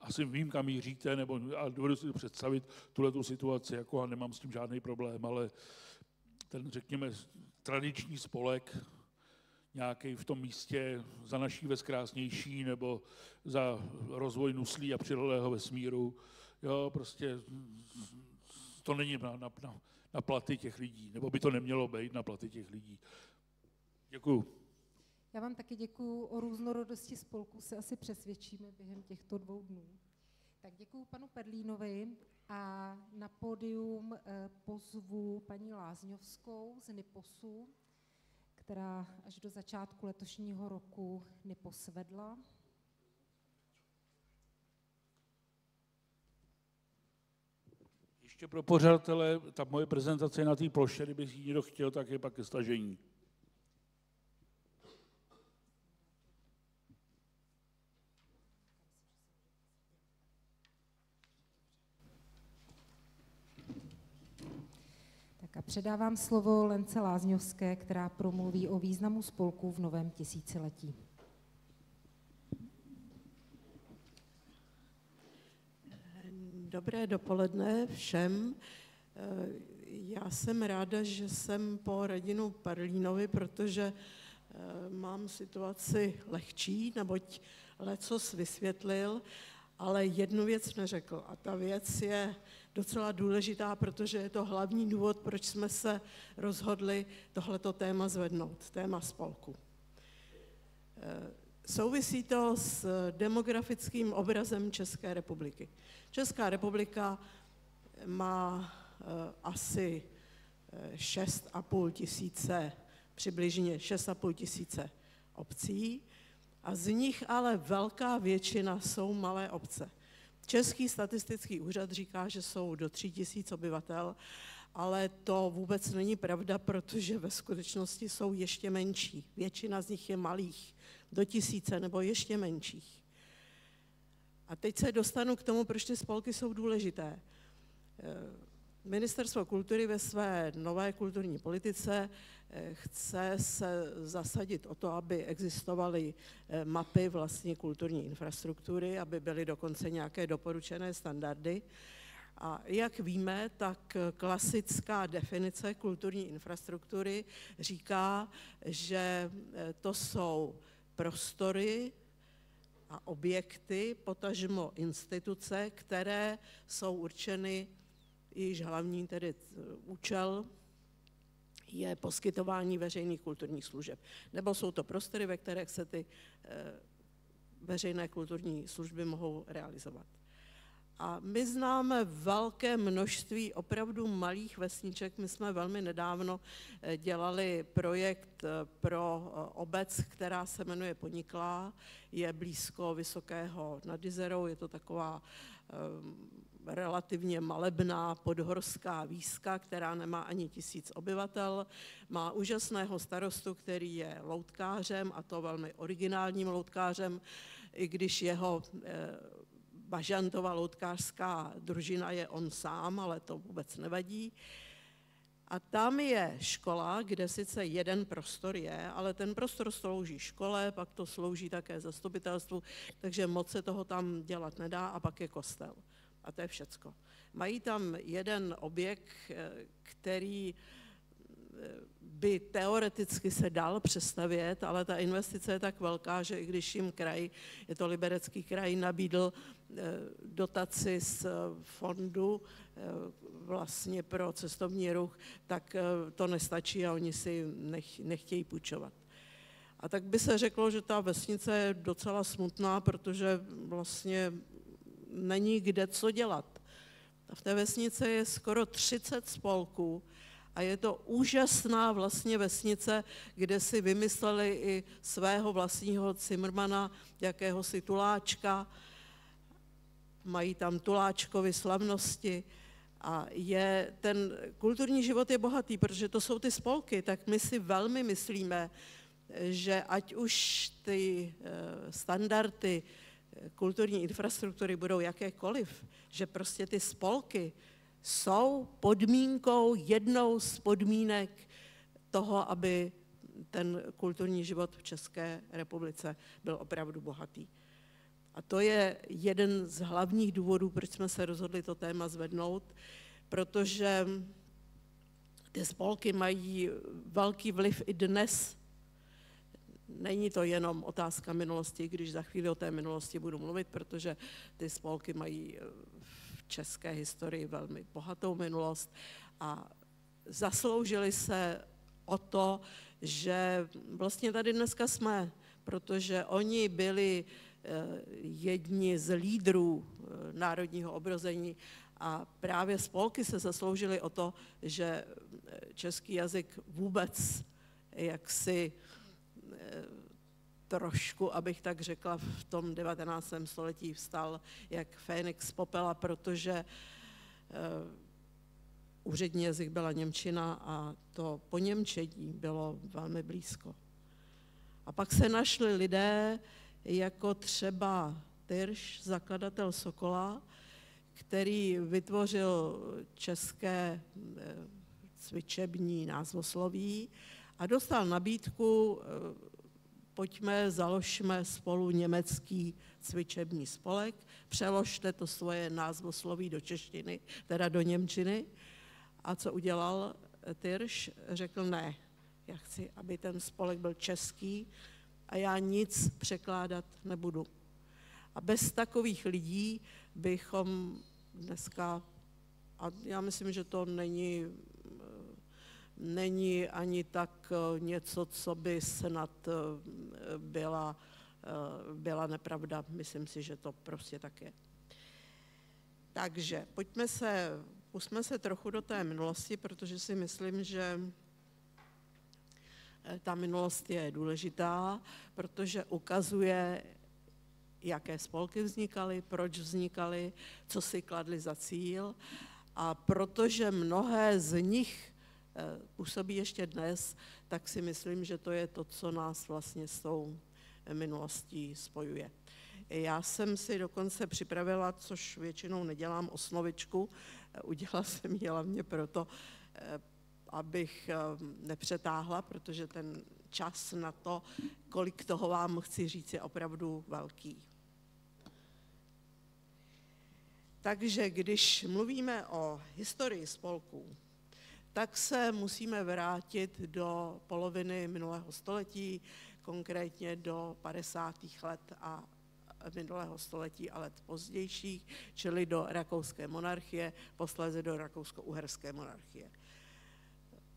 asi vím, kam míříte, nebo dovedu si představit tuhletu situaci, jako a nemám s tím žádný problém, ale ten, řekněme, tradiční spolek, nějaký v tom místě za naší ves krásnější, nebo za rozvoj Nuslí a přilehlého vesmíru, jo, prostě to není na platy těch lidí, nebo by to nemělo být na platy těch lidí. Děkuju. Já vám taky děkuju. O různorodosti spolků se asi přesvědčíme během těchto 2 dnů. Tak děkuju panu Perlínovi a na pódium pozvu paní Lázňovskou z NIPOSu, která až do začátku letošního roku NIPOS vedla. Ještě pro pořadatele, ta moje prezentace je na té ploše, kdyby ji někdo chtěl, tak je pak ke stažení. Tak a předávám slovo Lence Lázňovské, která promluví o významu spolku v novém tisíciletí. Dobré dopoledne všem. Já jsem ráda, že jsem po Radinu Perlínovi, protože mám situaci lehčí, neboť lecos vysvětlil, ale jednu věc neřekl. A ta věc je docela důležitá, protože je to hlavní důvod, proč jsme se rozhodli tohleto téma zvednout, téma spolku. Souvisí to s demografickým obrazem České republiky. Česká republika má asi 6,5 tisíce, přibližně 6,5 tisíce obcí, a z nich ale velká většina jsou malé obce. Český statistický úřad říká, že jsou do 3 tisíc obyvatel, ale to vůbec není pravda, protože ve skutečnosti jsou ještě menší. Většina z nich je malých, do 1000 nebo ještě menších. A teď se dostanu k tomu, proč ty spolky jsou důležité. Ministerstvo kultury ve své nové kulturní politice chce se zasadit o to, aby existovaly mapy vlastně kulturní infrastruktury, aby byly dokonce nějaké doporučené standardy. A jak víme, tak klasická definice kulturní infrastruktury říká, že to jsou prostory a objekty, potažmo instituce, které jsou určeny, jejichž hlavní tedy účel je poskytování veřejných kulturních služeb. Nebo jsou to prostory, ve kterých se ty veřejné kulturní služby mohou realizovat. A my známe velké množství opravdu malých vesniček. My jsme velmi nedávno dělali projekt pro obec, která se jmenuje Poniklá, je blízko Vysokého nad Jizerou, je to taková relativně malebná podhorská výska, která nemá ani 1000 obyvatel, má úžasného starostu, který je loutkářem, a to velmi originálním loutkářem, i když jeho bažantova loutkářská družina je on sám, ale to vůbec nevadí. A tam je škola, kde sice jeden prostor je, ale ten prostor slouží škole, pak to slouží také zastupitelstvu, takže moc se toho tam dělat nedá, a pak je kostel. A to je všecko. Mají tam jeden objekt, který by teoreticky se dal přestavět, ale ta investice je tak velká, že i když jim kraj, je to Liberecký kraj, nabídl dotaci z fondu vlastně pro cestovní ruch, tak to nestačí a oni si nechtějí půjčovat. A tak by se řeklo, že ta vesnice je docela smutná, protože vlastně není kde co dělat. V té vesnici je skoro 30 spolků a je to úžasná vlastně vesnice, kde si vymysleli i svého vlastního cimrmana, jakéhosi tuláčka. Mají tam tuláčkovy slavnosti a ten kulturní život je bohatý, protože to jsou ty spolky, tak my si velmi myslíme, že ať už ty standardy kulturní infrastruktury budou jakékoliv, že prostě ty spolky jsou podmínkou, jednou z podmínek toho, aby ten kulturní život v České republice byl opravdu bohatý. A to je jeden z hlavních důvodů, proč jsme se rozhodli to téma zvednout, protože ty spolky mají velký vliv i dnes. Není to jenom otázka minulosti, když za chvíli o té minulosti budu mluvit, protože ty spolky mají v české historii velmi bohatou minulost a zasloužili se o to, že vlastně tady dneska jsme, protože oni byli jedni z lídrů národního obrození a právě spolky se zasloužily o to, že český jazyk vůbec jaksi trošku, abych tak řekla, v tom 19. století vstal jak Fénix z popela, protože úřední jazyk byla němčina a to poněmčení bylo velmi blízko. A pak se našli lidé, jako třeba Tyrš, zakladatel Sokola, který vytvořil české cvičební názvosloví a dostal nabídku, pojďme, založme spolu německý cvičební spolek, přeložte to svoje názvosloví do češtiny, teda do němčiny. A co udělal Tyrš? Řekl ne, já chci, aby ten spolek byl český a já nic překládat nebudu. A bez takových lidí bychom dneska, a já myslím, že to není ani tak něco, co by snad byla nepravda. Myslím si, že to prostě tak je. Takže pojďme se Pusťme se trochu do té minulosti, protože si myslím, že ta minulost je důležitá, protože ukazuje, jaké spolky vznikaly, proč vznikaly, co si kladly za cíl. A protože mnohé z nich působí ještě dnes, tak si myslím, že to je to, co nás vlastně s tou minulostí spojuje. Já jsem si dokonce připravila, což většinou nedělám, osnovičku. Udělala jsem ji hlavně proto, abych nepřetáhla, protože ten čas na to, kolik toho vám chci říct, je opravdu velký. Takže když mluvíme o historii spolků, tak se musíme vrátit do poloviny minulého století, konkrétně do 50. let a minulého století a let pozdějších, čili do rakouské monarchie, posléze do rakousko-uherské monarchie.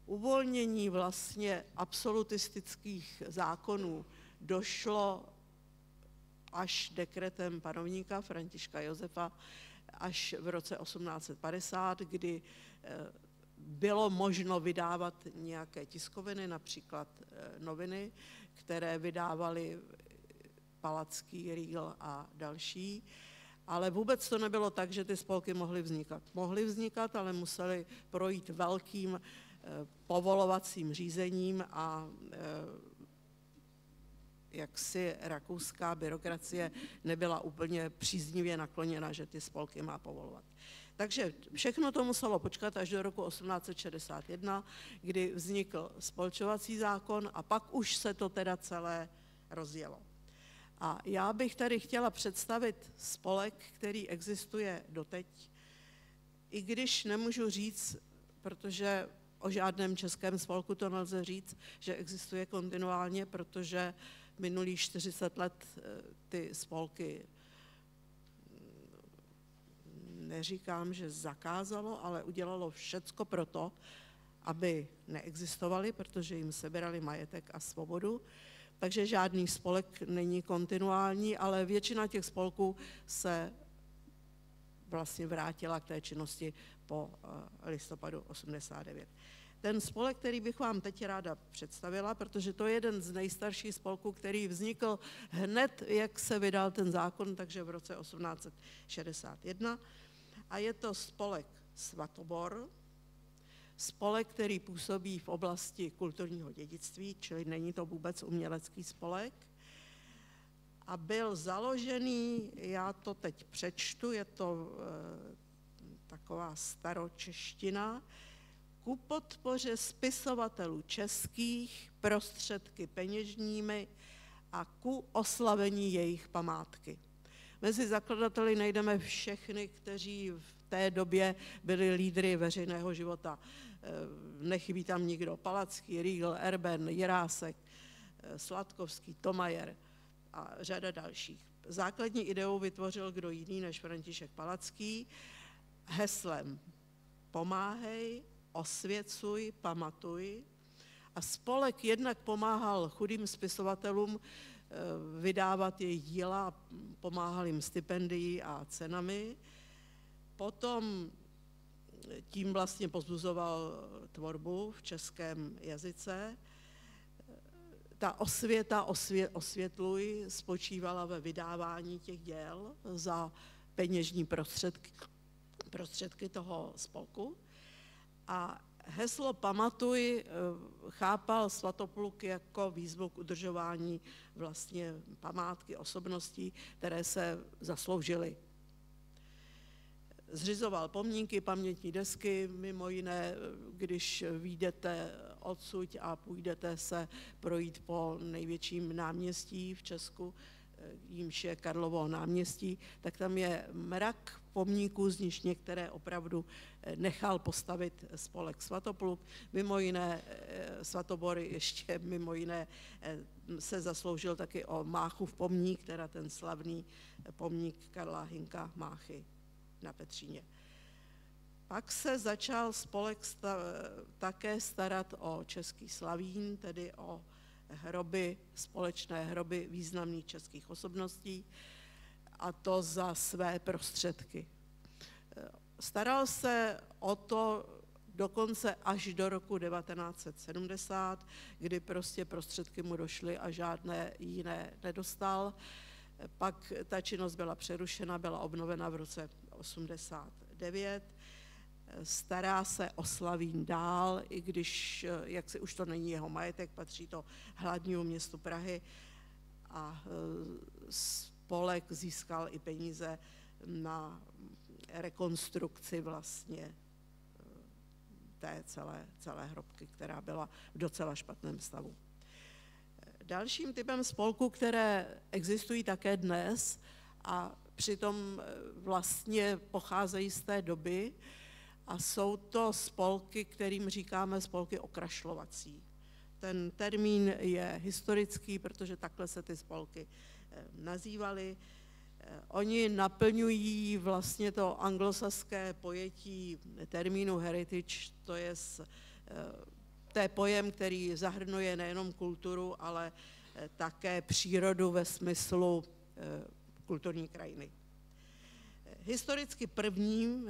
Uvolnění vlastně absolutistických zákonů došlo až dekretem panovníka Františka Josefa až v roce 1850, kdy bylo možno vydávat nějaké tiskoviny, například noviny, které vydávali Palacký, Riegl a další. Ale vůbec to nebylo tak, že ty spolky mohly vznikat. Mohly vznikat, ale musely projít velkým povolovacím řízením a jaksi rakouská byrokracie nebyla úplně příznivě nakloněna, že ty spolky má povolovat. Takže všechno to muselo počkat až do roku 1861, kdy vznikl spolčovací zákon a pak už se to teda celé rozjelo. A já bych tady chtěla představit spolek, který existuje doteď, i když nemůžu říct, protože o žádném českém spolku to nelze říct, že existuje kontinuálně, protože minulých 40 let ty spolky, neříkám, že zakázalo, ale udělalo všecko proto, aby neexistovaly, protože jim sebrali majetek a svobodu. Takže žádný spolek není kontinuální, ale většina těch spolků se vlastně vrátila k té činnosti po listopadu 89. Ten spolek, který bych vám teď ráda představila, protože to je jeden z nejstarších spolků, který vznikl hned, jak se vydal ten zákon, takže v roce 1861. A je to spolek Svatobor, spolek, který působí v oblasti kulturního dědictví, čili není to vůbec umělecký spolek. A byl založený, já to teď přečtu, je to taková staročeština, ku podpoře spisovatelů českých prostředky peněžními a ku oslavení jejich památky. Mezi zakladateli najdeme všechny, kteří v té době byli lídry veřejného života. Nechybí tam nikdo. Palacký, Riegl, Erben, Jirásek, Sladkovský, Tomajer a řada dalších. Základní ideu vytvořil kdo jiný než František Palacký heslem pomáhej, osvěcuj, pamatuj. A spolek jednak pomáhal chudým spisovatelům vydávat jejich díla, pomáhal jim stipendií a cenami. Potom tím vlastně povzbuzoval tvorbu v českém jazyce. Ta osvěta, osvětluj, spočívala ve vydávání těch děl za peněžní prostředky toho spolku. A heslo pamatuj chápal Svatopluk jako výzvu k udržování vlastně památky osobností, které se zasloužily. Zřizoval pomníky, pamětní desky, mimo jiné, když vyjdete odsud a půjdete se projít po největším náměstí v Česku, jímž je Karlovo náměstí, tak tam je mrak pomníků, z nichž některé opravdu nechal postavit spolek Svatopluk. Mimo jiné Svatobor ještě mimo jiné se zasloužil taky o Máchův pomník, teda ten slavný pomník Karla Hynka Máchy na Petříně. Pak se začal spolek také starat o český slavín, tedy o hroby, společné hroby významných českých osobností, a to za své prostředky. Staral se o to dokonce až do roku 1970, kdy prostě prostředky mu došly a žádné jiné nedostal. Pak ta činnost byla přerušena, byla obnovena v roce 89. Stará se o Slavín dál, i když jaksi už to není jeho majetek, patří to hlavnímu městu Prahy a spolek získal i peníze na rekonstrukci vlastně té celé hrobky, která byla v docela špatném stavu. Dalším typem spolků, které existují také dnes a přitom vlastně pocházejí z té doby, a jsou to spolky, kterým říkáme spolky okrašlovací. Ten termín je historický, protože takhle se ty spolky nazývaly. Oni naplňují vlastně to anglosaské pojetí termínu heritage, to je pojem, který zahrnuje nejenom kulturu, ale také přírodu ve smyslu kulturní krajiny. Historicky první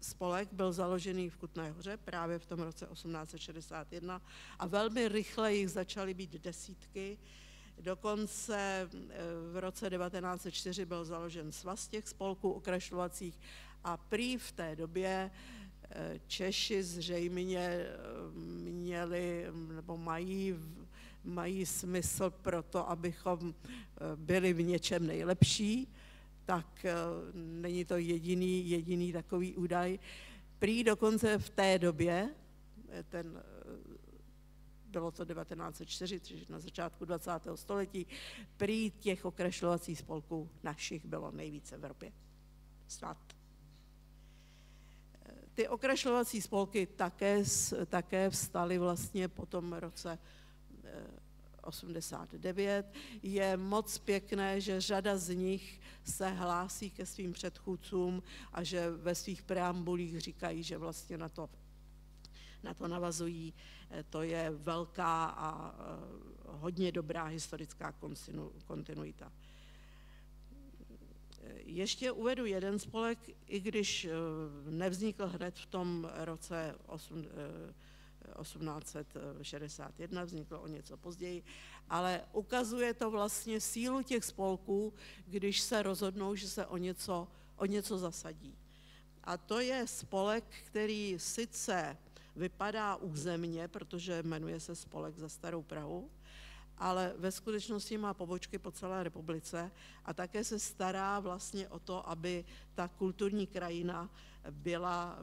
spolek byl založený v Kutné Hoře právě v tom roce 1861 a velmi rychle jich začaly být desítky. Dokonce v roce 1904 byl založen svaz těch spolků okrašlovacích a prý v té době Češi zřejmě měli nebo mají smysl pro to, abychom byli v něčem nejlepší, tak není to jediný takový údaj. Prý dokonce v té době, bylo to 1904, čiže na začátku 20. století, prý těch okrašlovacích spolků našich bylo nejvíce v Evropě. Snad. Ty okrašlovací spolky také vstaly vlastně po tom roce 89. Je moc pěkné, že řada z nich se hlásí ke svým předchůdcům a že ve svých preambulích říkají, že vlastně na to navazují. To je velká a hodně dobrá historická kontinuita. Ještě uvedu jeden spolek, i když nevznikl hned v tom roce 1861, vzniklo o něco později, ale ukazuje to vlastně sílu těch spolků, když se rozhodnou, že se o něco zasadí. A to je spolek, který sice vypadá územně, protože jmenuje se Spolek za Starou Prahu, ale ve skutečnosti má pobočky po celé republice a také se stará vlastně o to, aby ta kulturní krajina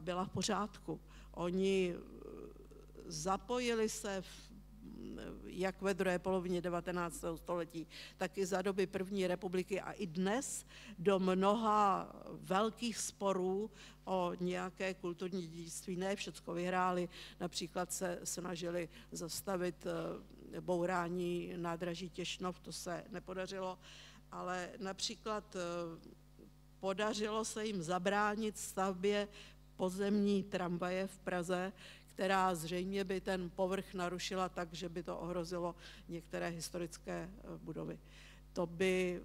byla v pořádku. Oni zapojili se jak ve druhé polovině 19. století, tak i za doby první republiky a i dnes do mnoha velkých sporů o nějaké kulturní dědictví. Ne všecko vyhráli, například se snažili zastavit bourání nádraží Těšnov, to se nepodařilo, ale například podařilo se jim zabránit stavbě pozemní tramvaje v Praze, která zřejmě by ten povrch narušila tak, že by to ohrozilo některé historické budovy. To by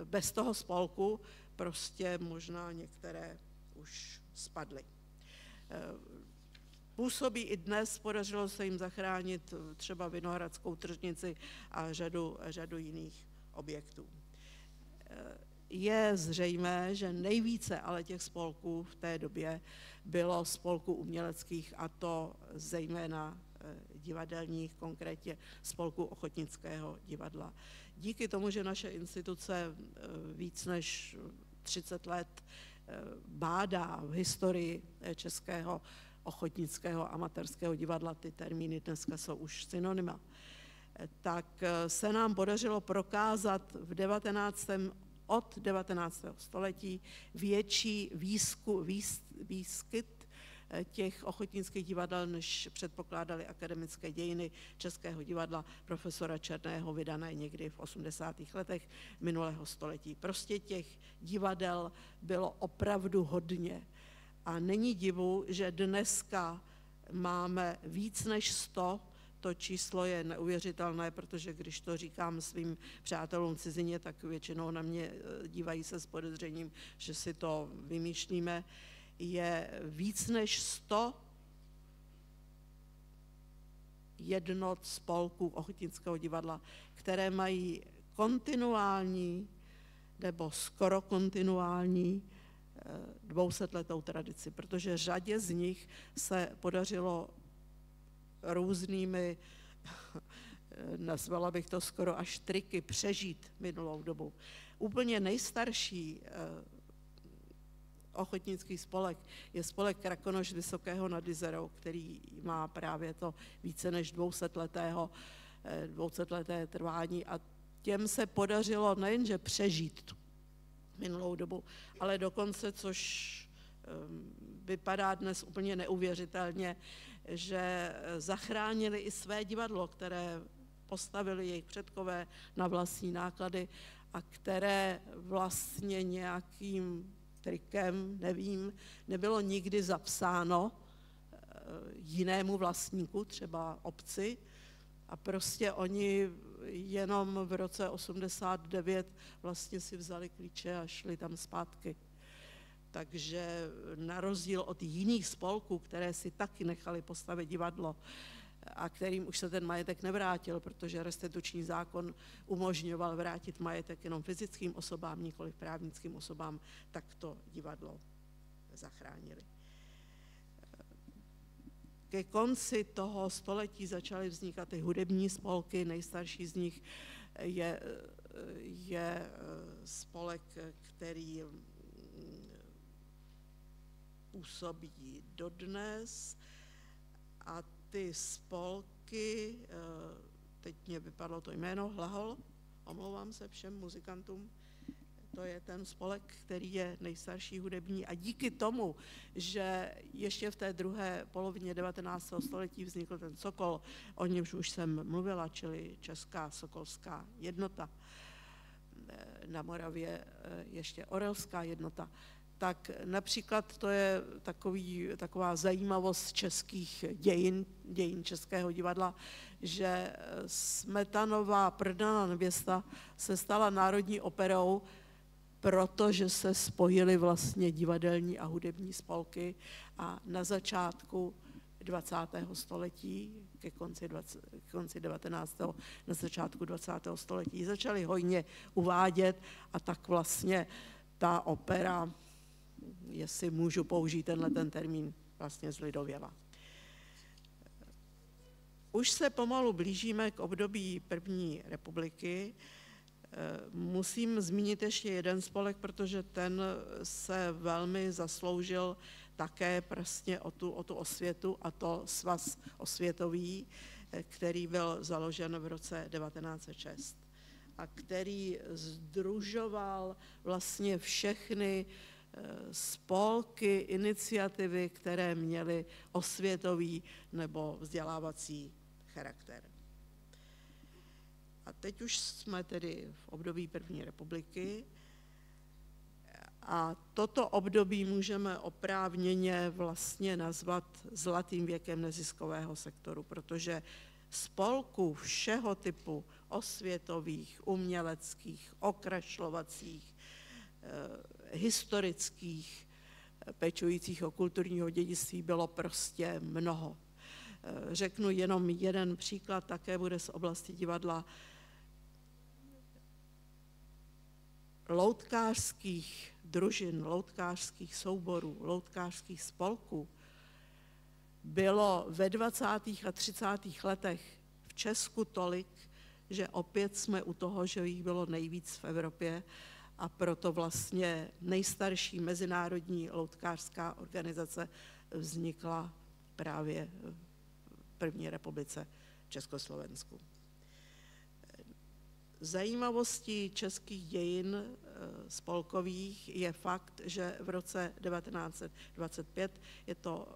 bez toho spolku prostě možná některé už spadly. Působí i dnes, podařilo se jim zachránit třeba Vinohradskou tržnici a řadu jiných objektů. Je zřejmé, že nejvíce ale těch spolků v té době bylo spolků uměleckých, a to zejména divadelních, konkrétně spolku Ochotnického divadla. Díky tomu, že naše instituce víc než 30 let bádá v historii českého ochotnického amatérského divadla, ty termíny dneska jsou už synonyma, tak se nám podařilo prokázat od 19. století větší výskyt těch ochotnických divadel, než předpokládali akademické dějiny Českého divadla profesora Černého, vydané někdy v 80. letech minulého století. Prostě těch divadel bylo opravdu hodně. A není divu, že dneska máme víc než 100 to číslo je neuvěřitelné, protože když to říkám svým přátelům v cizině, tak většinou na mě dívají se s podezřením, že si to vymýšlíme, je víc než 100 jednot spolků Ochotnického divadla, které mají kontinuální nebo skoro kontinuální 200letou tradici, protože řadě z nich se podařilo různými, nazvala bych to skoro až triky, přežít minulou dobu. Úplně nejstarší ochotnický spolek je spolek Krakonoš Vysokého nad Jizerou, který má právě to více než 200leté trvání a těm se podařilo nejenže přežít tu minulou dobu, ale dokonce, což vypadá dnes úplně neuvěřitelně, že zachránili i své divadlo, které postavili jejich předkové na vlastní náklady a které vlastně nějakým trikem, nevím, nebylo nikdy zapsáno jinému vlastníku, třeba obci, a prostě oni jenom v roce 89 vlastně si vzali klíče a šli tam zpátky. Takže na rozdíl od jiných spolků, které si taky nechali postavit divadlo a kterým už se ten majetek nevrátil, protože restituční zákon umožňoval vrátit majetek jenom fyzickým osobám, nikoli právnickým osobám, tak to divadlo zachránili. Ke konci toho století začaly vznikat i hudební spolky, nejstarší z nich je spolek, který působí dodnes a ty spolky, teď mě vypadlo to jméno, Hlahol, omlouvám se všem muzikantům, to je ten spolek, který je nejstarší hudební a díky tomu, že ještě v té druhé polovině 19. století vznikl ten Sokol, o němž už jsem mluvila, čili Česká sokolská jednota, na Moravě ještě Orelská jednota, tak například to je taková zajímavost českých dějin českého divadla, že Smetanova Prodaná nevěsta se stala národní operou, protože se spojily vlastně divadelní a hudební spolky a na začátku 20. století, ke konci 19. na začátku 20. století začaly hojně uvádět a tak vlastně ta opera, jestli můžu použít ten termín, vlastně zlidověla. Už se pomalu blížíme k období první republiky. Musím zmínit ještě jeden spolek, protože ten se velmi zasloužil také prostě o tu osvětu, a to Svaz osvětový, který byl založen v roce 1906 a který sdružoval vlastně všechny spolky, iniciativy, které měly osvětový nebo vzdělávací charakter. A teď už jsme tedy v období první republiky a toto období můžeme oprávněně vlastně nazvat zlatým věkem neziskového sektoru, protože spolků všeho typu osvětových, uměleckých, okrašlovacích, historických, pečujících o kulturního dědictví bylo prostě mnoho. Řeknu jenom jeden příklad, také bude z oblasti divadla. Loutkářských družin, loutkářských souborů, loutkářských spolků bylo ve 20. a 30. letech v Česku tolik, že opět jsme u toho, že jich bylo nejvíc v Evropě a proto vlastně nejstarší mezinárodní loutkářská organizace vznikla právě v první republice Československu. Zajímavostí českých dějin spolkových je fakt, že v roce 1925, je to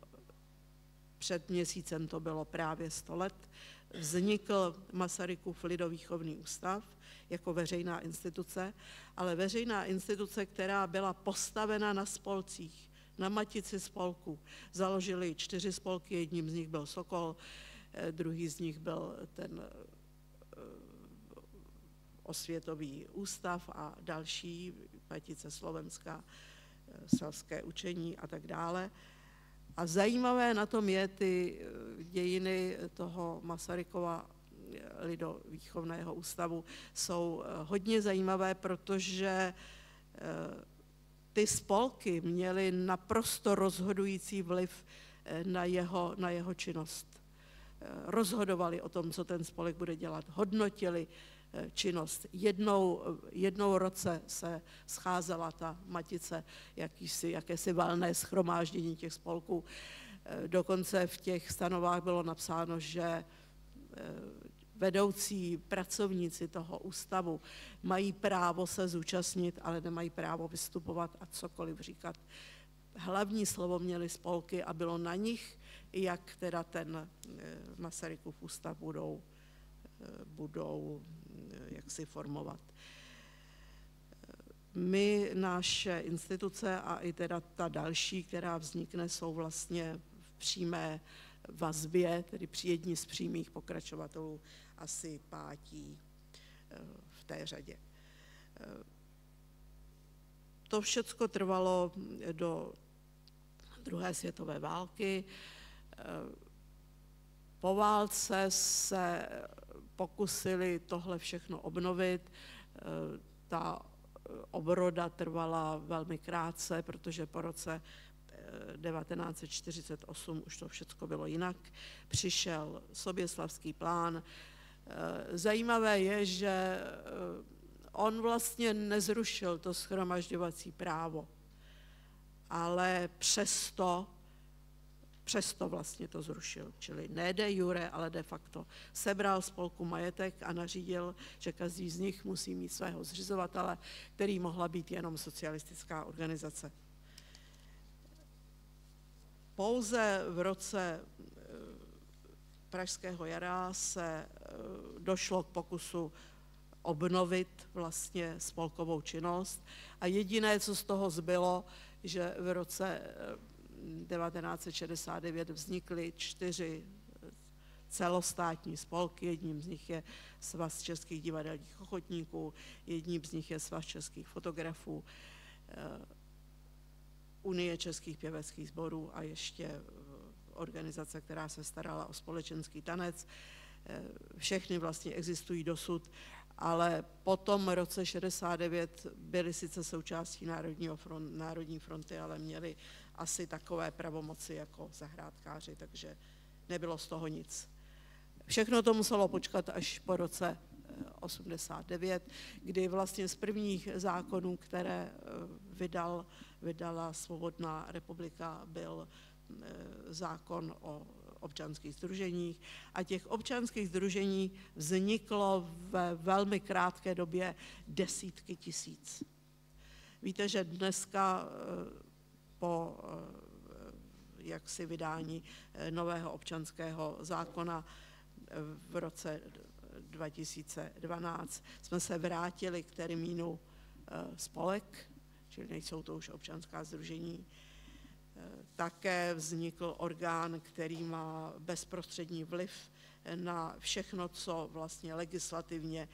před měsícem, to bylo právě 100 let, vznikl Masarykův lidovýchovný ústav jako veřejná instituce, ale veřejná instituce, která byla postavena na spolcích, na matici spolků. Založili 4 spolky, jedním z nich byl Sokol, druhý z nich byl ten Osvětový ústav a další, Matice slovenská, selské učení a tak dále. A zajímavé na tom je, ty dějiny toho Masarykova lidovýchovného ústavu jsou hodně zajímavé, protože ty spolky měly naprosto rozhodující vliv na jeho činnost. Rozhodovali o tom, co ten spolek bude dělat, hodnotili činnost. Jednou roce se scházela ta Matice, jakési valné shromáždění těch spolků. Dokonce v těch stanovách bylo napsáno, že vedoucí pracovníci toho ústavu mají právo se zúčastnit, ale nemají právo vystupovat a cokoliv říkat. Hlavní slovo měly spolky a bylo na nich, jak teda ten Masarykův ústav budou jaksi formovat. My, naše instituce a i teda ta další, která vznikne, jsou vlastně v přímé vazbě, tedy jedni z přímých pokračovatelů, asi pátí v té řadě. To všecko trvalo do druhé světové války. Po válce se pokusili tohle všechno obnovit. Ta obroda trvala velmi krátce, protože po roce 1948 už to všechno bylo jinak. Přišel Soběslavský plán. Zajímavé je, že on vlastně nezrušil to shromažďovací právo, ale přesto vlastně to zrušil, čili ne de jure, ale de facto. Sebral spolku majetek a nařídil, že každý z nich musí mít svého zřizovatele, který mohla být jenom socialistická organizace. Pouze v roce Pražského jara se došlo k pokusu obnovit vlastně spolkovou činnost a jediné, co z toho zbylo, že v roce 1969 vznikly 4 celostátní spolky, jedním z nich je Svaz českých divadelních ochotníků, jedním z nich je Svaz českých fotografů, Unie českých pěveckých sborů a ještě organizace, která se starala o společenský tanec. Všechny vlastně existují dosud, ale po tom roce 69 byly sice součástí Národní fronty, ale měli asi takové pravomoci jako zahrádkáři, takže nebylo z toho nic. Všechno to muselo počkat až po roce 89, kdy vlastně z prvních zákonů, které vydala Svobodná republika, byl zákon o občanských sdruženích a těch občanských sdružení vzniklo ve velmi krátké době desítky tisíc. Víte, že dneska po jaksi vydání nového občanského zákona v roce 2012 jsme se vrátili k termínu spolek, čili nejsou to už občanská sdružení. Také vznikl orgán, který má bezprostřední vliv na všechno, co vlastně legislativně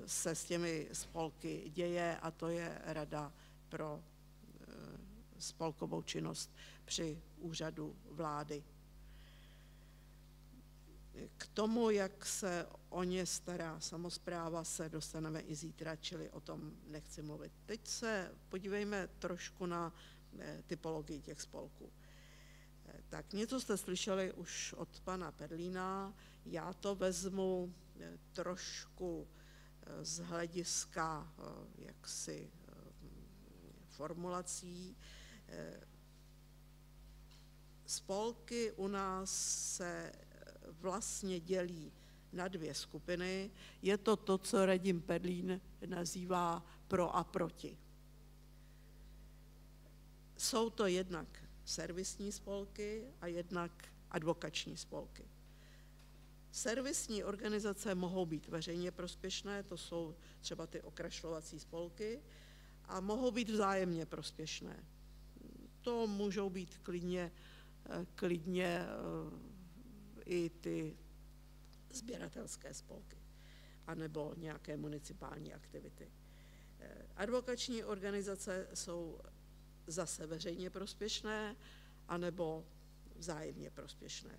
se s těmi spolky děje, a to je Rada pro spolkovou činnost při úřadu vlády. K tomu, jak se o ně stará samospráva, se dostaneme i zítra, čili o tom nechci mluvit. Teď se podívejme trošku na typologii těch spolků. Tak něco jste slyšeli už od pana Perlína, já to vezmu trošku z hlediska jaksi formulací. Spolky u nás se vlastně dělí na 2 skupiny. Je to, co Radim Perlín nazývá pro a proti. Jsou to jednak servisní spolky a jednak advokační spolky. Servisní organizace mohou být veřejně prospěšné, to jsou třeba ty okrašlovací spolky, a mohou být vzájemně prospěšné. To můžou být klidně i ty sběratelské spolky anebo nějaké municipální aktivity. Advokační organizace jsou zase veřejně prospěšné anebo vzájemně prospěšné.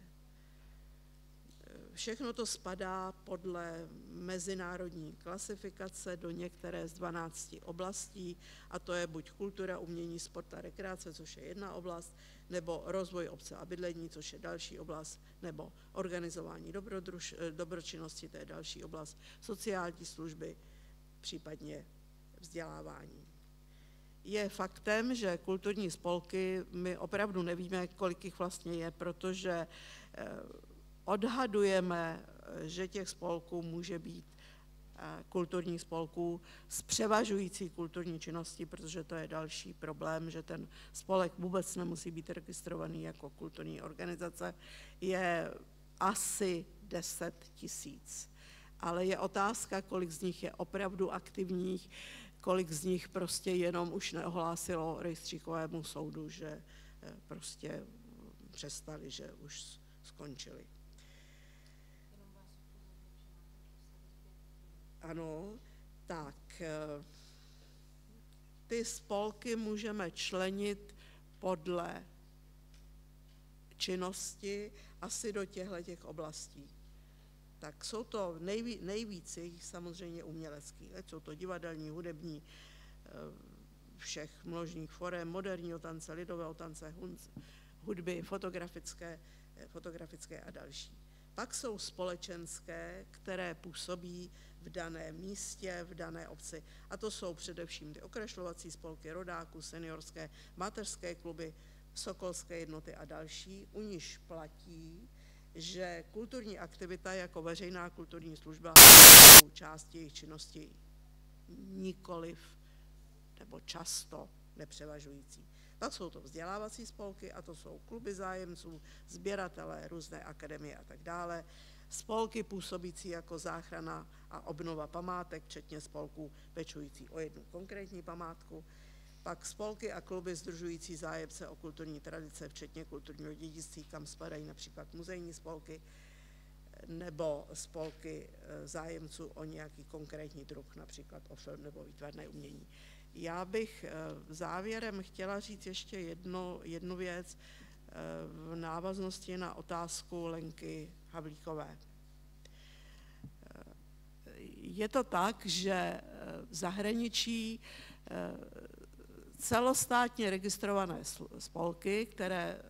Všechno to spadá podle mezinárodní klasifikace do některé z 12 oblastí, a to je buď kultura, umění, sport a rekreace, což je jedna oblast, nebo rozvoj obce a bydlení, což je další oblast, nebo organizování dobročinnosti, to je další oblast, sociální služby, případně vzdělávání. Je faktem, že kulturní spolky, my opravdu nevíme, kolik jich vlastně je, protože odhadujeme, že těch spolků může být kulturních spolků s převažující kulturní činností, protože to je další problém, že ten spolek vůbec nemusí být registrovaný jako kulturní organizace, je asi 10 000. Ale je otázka, kolik z nich je opravdu aktivních, kolik z nich prostě jenom už neohlásilo rejstříkovému soudu, že prostě přestali, že už skončili. Ano, tak ty spolky můžeme členit podle činnosti asi do těch oblastí. Tak jsou to nejvíce jich samozřejmě uměleckých, jsou to divadelní, hudební, všech množných forem, moderního tance, lidového tance, hudby, fotografické a další. Pak jsou společenské, které působí v daném místě, v dané obci. A to jsou především ty okrašlovací spolky rodáků, seniorské, mateřské kluby, sokolské jednoty a další, u níž platí, že kulturní aktivita jako veřejná kulturní služba jsou části jejich činnosti nikoliv nebo často nepřevažující. Pak jsou to vzdělávací spolky, a to jsou kluby zájemců, sběratelé, různé akademie a tak dále, spolky působící jako záchrana a obnova památek, včetně spolků pečující o jednu konkrétní památku, pak spolky a kluby sdružující zájemce o kulturní tradice, včetně kulturního dědictví, kam spadají například muzejní spolky, nebo spolky zájemců o nějaký konkrétní druh, například o film nebo výtvarné umění. Já bych závěrem chtěla říct ještě jednu věc v návaznosti na otázku Lenky Havlíkové. Je to tak, že v zahraničí celostátně registrované spolky, které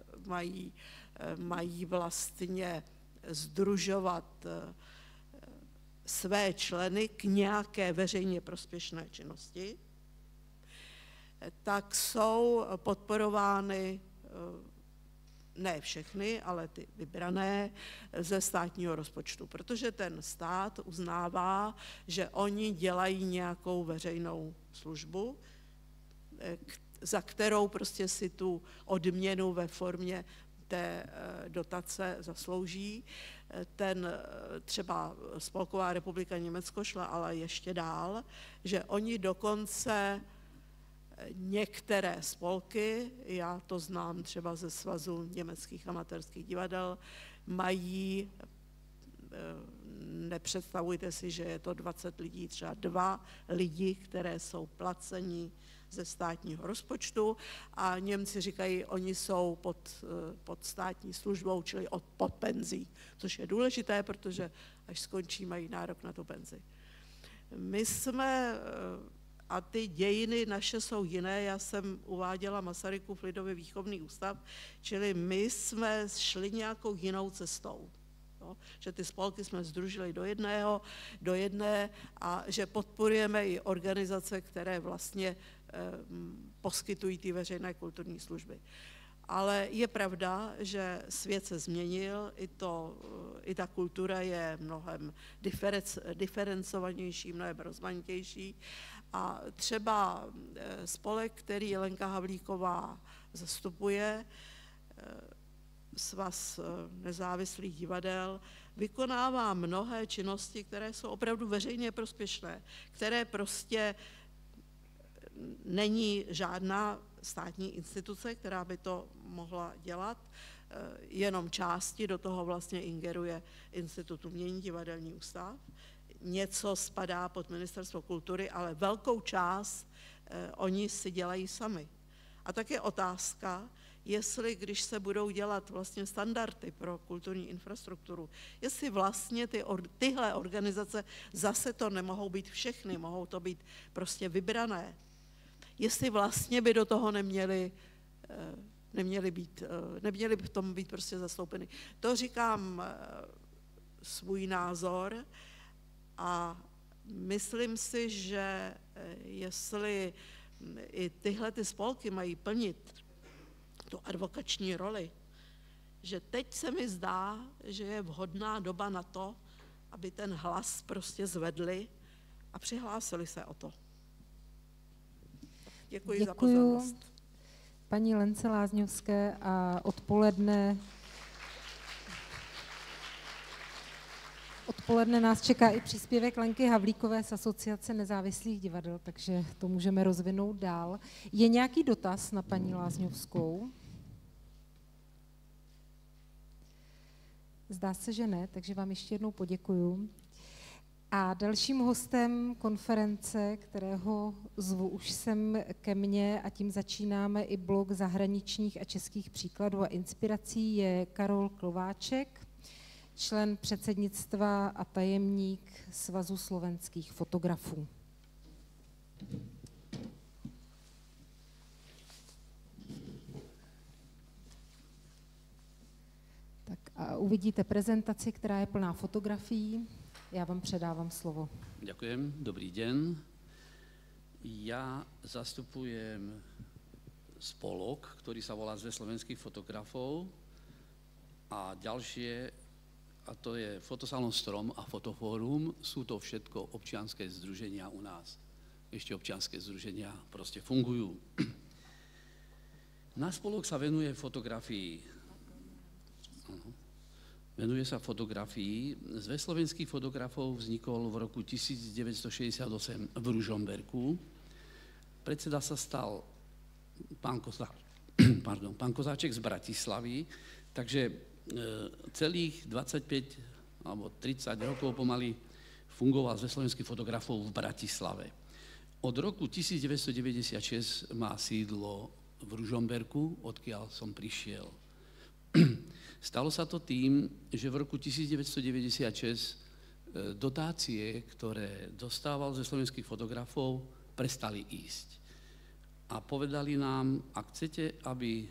mají vlastně sdružovat své členy k nějaké veřejně prospěšné činnosti, tak jsou podporovány ne všechny, ale ty vybrané ze státního rozpočtu, protože ten stát uznává, že oni dělají nějakou veřejnou službu, za kterou prostě si tu odměnu ve formě té dotace zaslouží. Třeba Spolková republika Německo šla ale ještě dál, že oni dokonce některé spolky, já to znám třeba ze Svazu německých amatérských divadel, mají, nepředstavujte si, že je to 20 lidí, třeba 2 lidi, které jsou placení ze státního rozpočtu, a Němci říkají, oni jsou pod státní službou, čili pod penzí, což je důležité, protože až skončí, mají nárok na tu penzi. My jsme, a ty dějiny naše jsou jiné, já jsem uváděla Masarykův lidový výchovný ústav, čili my jsme šli nějakou jinou cestou. Jo? Že ty spolky jsme sdružili do jedné a že podporujeme i organizace, které vlastně poskytují ty veřejné kulturní služby. Ale je pravda, že svět se změnil, i ta kultura je mnohem diferencovanější, mnohem rozmanitější. A třeba spolek, který Lenka Havlíková zastupuje, Svaz nezávislých divadel, vykonává mnohé činnosti, které jsou opravdu veřejně prospěšné, které prostě není žádná státní instituce, která by to mohla dělat. jenom části, do toho vlastně ingeruje Institut umění, Divadelní ústav. Něco spadá pod Ministerstvo kultury, ale velkou část oni si dělají sami. A tak je otázka, jestli když se budou dělat vlastně standardy pro kulturní infrastrukturu, jestli vlastně tyhle organizace, zase to nemohou být všechny, mohou to být prostě vybrané, jestli vlastně by do toho neměli by v tom být prostě zastoupeny. To říkám svůj názor a myslím si, že jestli i tyhle ty spolky mají plnit tu advokační roli, že teď se mi zdá, že je vhodná doba na to, aby ten hlas prostě zvedli a přihlásili se o to. Děkuji za pozornost. Paní Lence Lázňovské a odpoledne nás čeká i příspěvek Lenky Havlíkové z Asociace nezávislých divadel, takže to můžeme rozvinout dál. Je nějaký dotaz na paní Lázňovskou? Zdá se, že ne, takže vám ještě jednou poděkuju. A dalším hostem konference, kterého zvu už sem ke mně, a tím začínáme i blok zahraničních a českých příkladů a inspirací, je Karol Klováček, člen předsednictva a tajemník Svazu slovenských fotografů. Tak a uvidíte prezentaci, která je plná fotografií. Já vám předávám slovo. Ďakujem, dobrý deň. Ja zastupujem spolok, ktorý sa volá Zväz slovenských fotografov, a ďalšie, a to je Fotosalon Strom a Fotofórum, sú to všetko občianske združenia u nás. Ešte občianske združenia proste fungujú. Náš spolok sa venuje fotografii. Venuje sa fotografii. Zväz slovenských fotografov vznikol v roku 1968 v Ružomberku. Predseda sa stal pán Kozáček z Bratislavy, takže celých 25 alebo 30 rokov pomaly fungoval Zväz slovenských fotografov v Bratislave. Od roku 1996 má sídlo v Ružomberku, odkiaľ som prišiel. Stalo sa to tým, že v roku 1996 dotácie, ktoré dostával ze slovenských fotografov, prestali ísť. A povedali nám, ak chcete, aby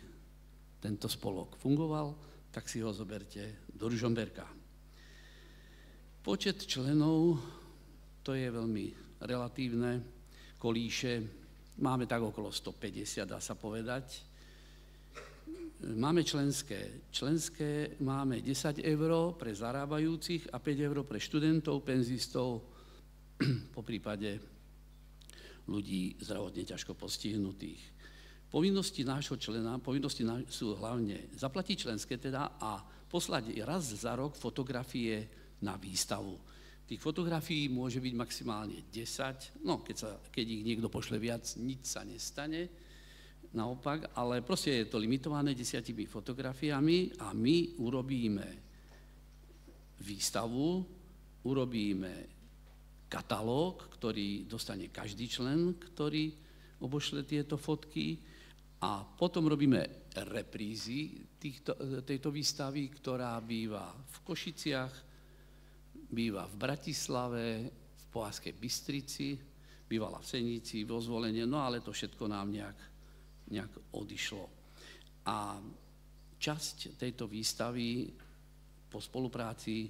tento spolok fungoval, tak si ho zoberte do Ružomberka. Počet členov, to je veľmi relatívne, kolíše, máme tak okolo 150, dá sa povedať. Máme členské. Členské máme 10 € pre zarábajúcich a 5 € pre študentov, penzistov, po prípade ľudí zdravotne ťažko postihnutých. Povinnosti nášho člena, sú hlavne zaplatiť členské teda a poslať raz za rok fotografie na výstavu. Tých fotografií môže byť maximálne 10, no keď ich niekto pošle viac, nič sa nestane. Naopak, ale proste je to limitované 10 fotografiami a my urobíme výstavu, urobíme katalóg, ktorý dostane každý člen, ktorý obošle tieto fotky, a potom robíme reprízy tejto výstavy, ktorá býva v Košiciach, býva v Bratislave, v Považskej Bystrici, bývala v Senici, vo Zvolenie, no ale to všetko nám nejak odišlo. A časť tejto výstavy po spolupráci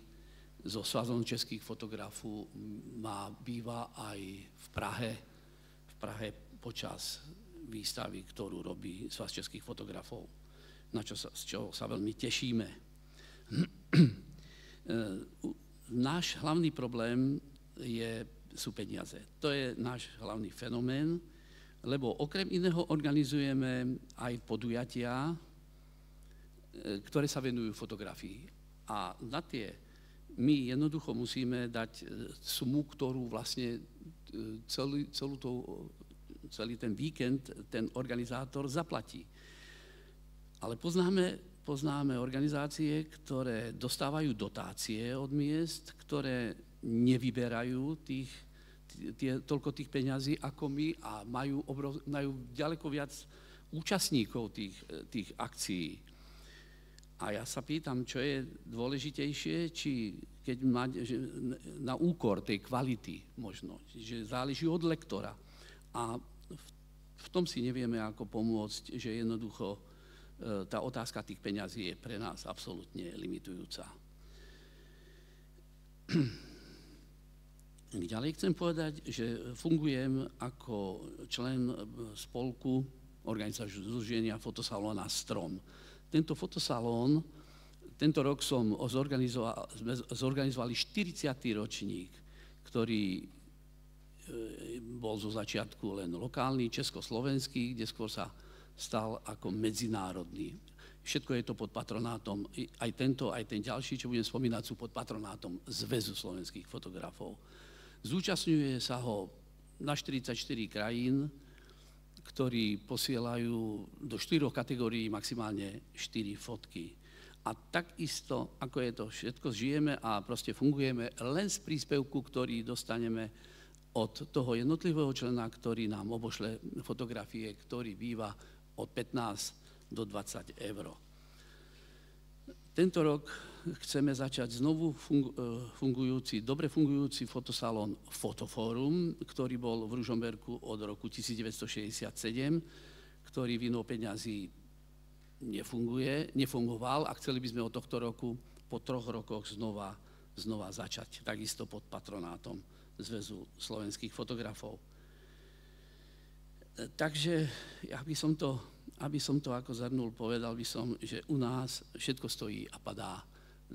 so Svazom českých fotografov býva aj v Prahe počas výstavy, ktorú robí Svaz českých fotografov, z čoho sa veľmi tešíme. Náš hlavný problém sú peniaze. To je náš hlavný fenomén, lebo okrem iného organizujeme aj podujatia, ktoré sa venujú fotografii. A na tie my jednoducho musíme dať sumu, ktorú vlastne celý ten víkend ten organizátor zaplatí. Ale poznáme poznáme organizácie, ktoré dostávajú dotácie od miest, ktoré nevyberajú toľko tých peňazí ako my a majú ďaleko viac účastníkov tých akcií. A ja sa pýtam, čo je dôležitejšie, či keď na úkor tej kvality možno, že záleží od lektora. A v tom si nevieme ako pomôcť, že jednoducho tá otázka tých peňazí je pre nás absolútne limitujúca. Ďalej chcem povedať, že fungujem ako člen spolku organizáciu združenia fotosalóna Strom. Tento fotosalón, tento rok sme zorganizovali 40. ročník, ktorý bol zo začiatku len lokálny, československý, kde skôr sa stal ako medzinárodný. Všetko je to pod patronátom, aj tento, aj ten ďalší, čo budem spomínať, sú pod patronátom Zväzu slovenských fotografov. Zúčastňuje sa ho na 44 krajín, ktorí posielajú do 4 kategórií maximálne 4 fotky. A takisto, ako je to všetko, žijeme a proste fungujeme len z príspevku, ktorý dostaneme od toho jednotlivého člena, ktorý nám obošle fotografie, ktorý býva od 15 do 20 eur. Tento rok chceme začať znovu dobre fungujúci fotosalón Fotoforum, ktorý bol v Ružomberku od roku 1967, ktorý vinou peňazí nefungoval a chceli by sme od tohto roku po 3 rokoch znova začať, takisto pod patronátom Zväzu slovenských fotografov. Takže aby som to ako zhrnul, povedal by som, že u nás všetko stojí a padá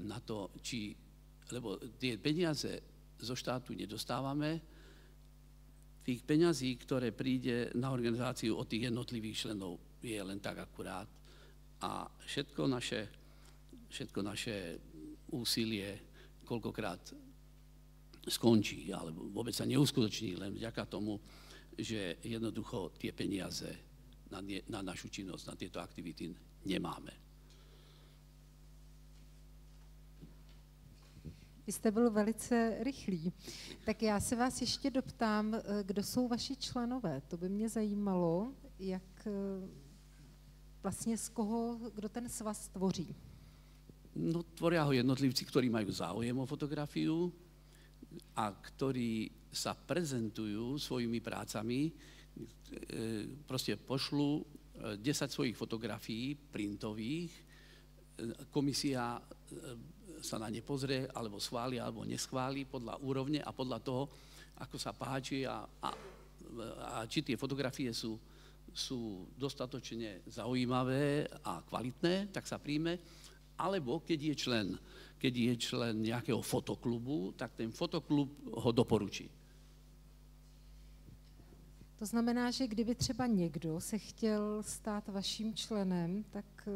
na to, lebo tie peniaze zo štátu nedostávame, tých peňazí, ktoré príde na organizáciu od tých jednotlivých členov, je len tak akurát. A všetko naše úsilie koľkokrát skončí, alebo vôbec sa neuskutoční len vďaka tomu, že jednoducho tie peniaze na našu činnosť, na tieto aktivity nemáme. Vy jste byl velice rychlý. Tak já se vás ještě doptám, kdo jsou vaši členové. To by mě zajímalo, jak vlastně kdo ten svaz tvoří. No, tvoria ho jednotlivci, ktorí majú záujem o fotografiu a ktorí sa prezentujú svojimi prácami, proste pošlú 10 svojich fotografií printových, komisia sa na ne pozrie, alebo schváli, alebo neschváli podľa úrovne a podľa toho, ako sa páči a či tie fotografie sú dostatočne zaujímavé a kvalitné, tak sa príjme, alebo keď je člen nejakého fotoklubu, tak ten fotoklub ho doporučí. To znamená, že kdyby třeba někdo se chtěl stát vaším členem, tak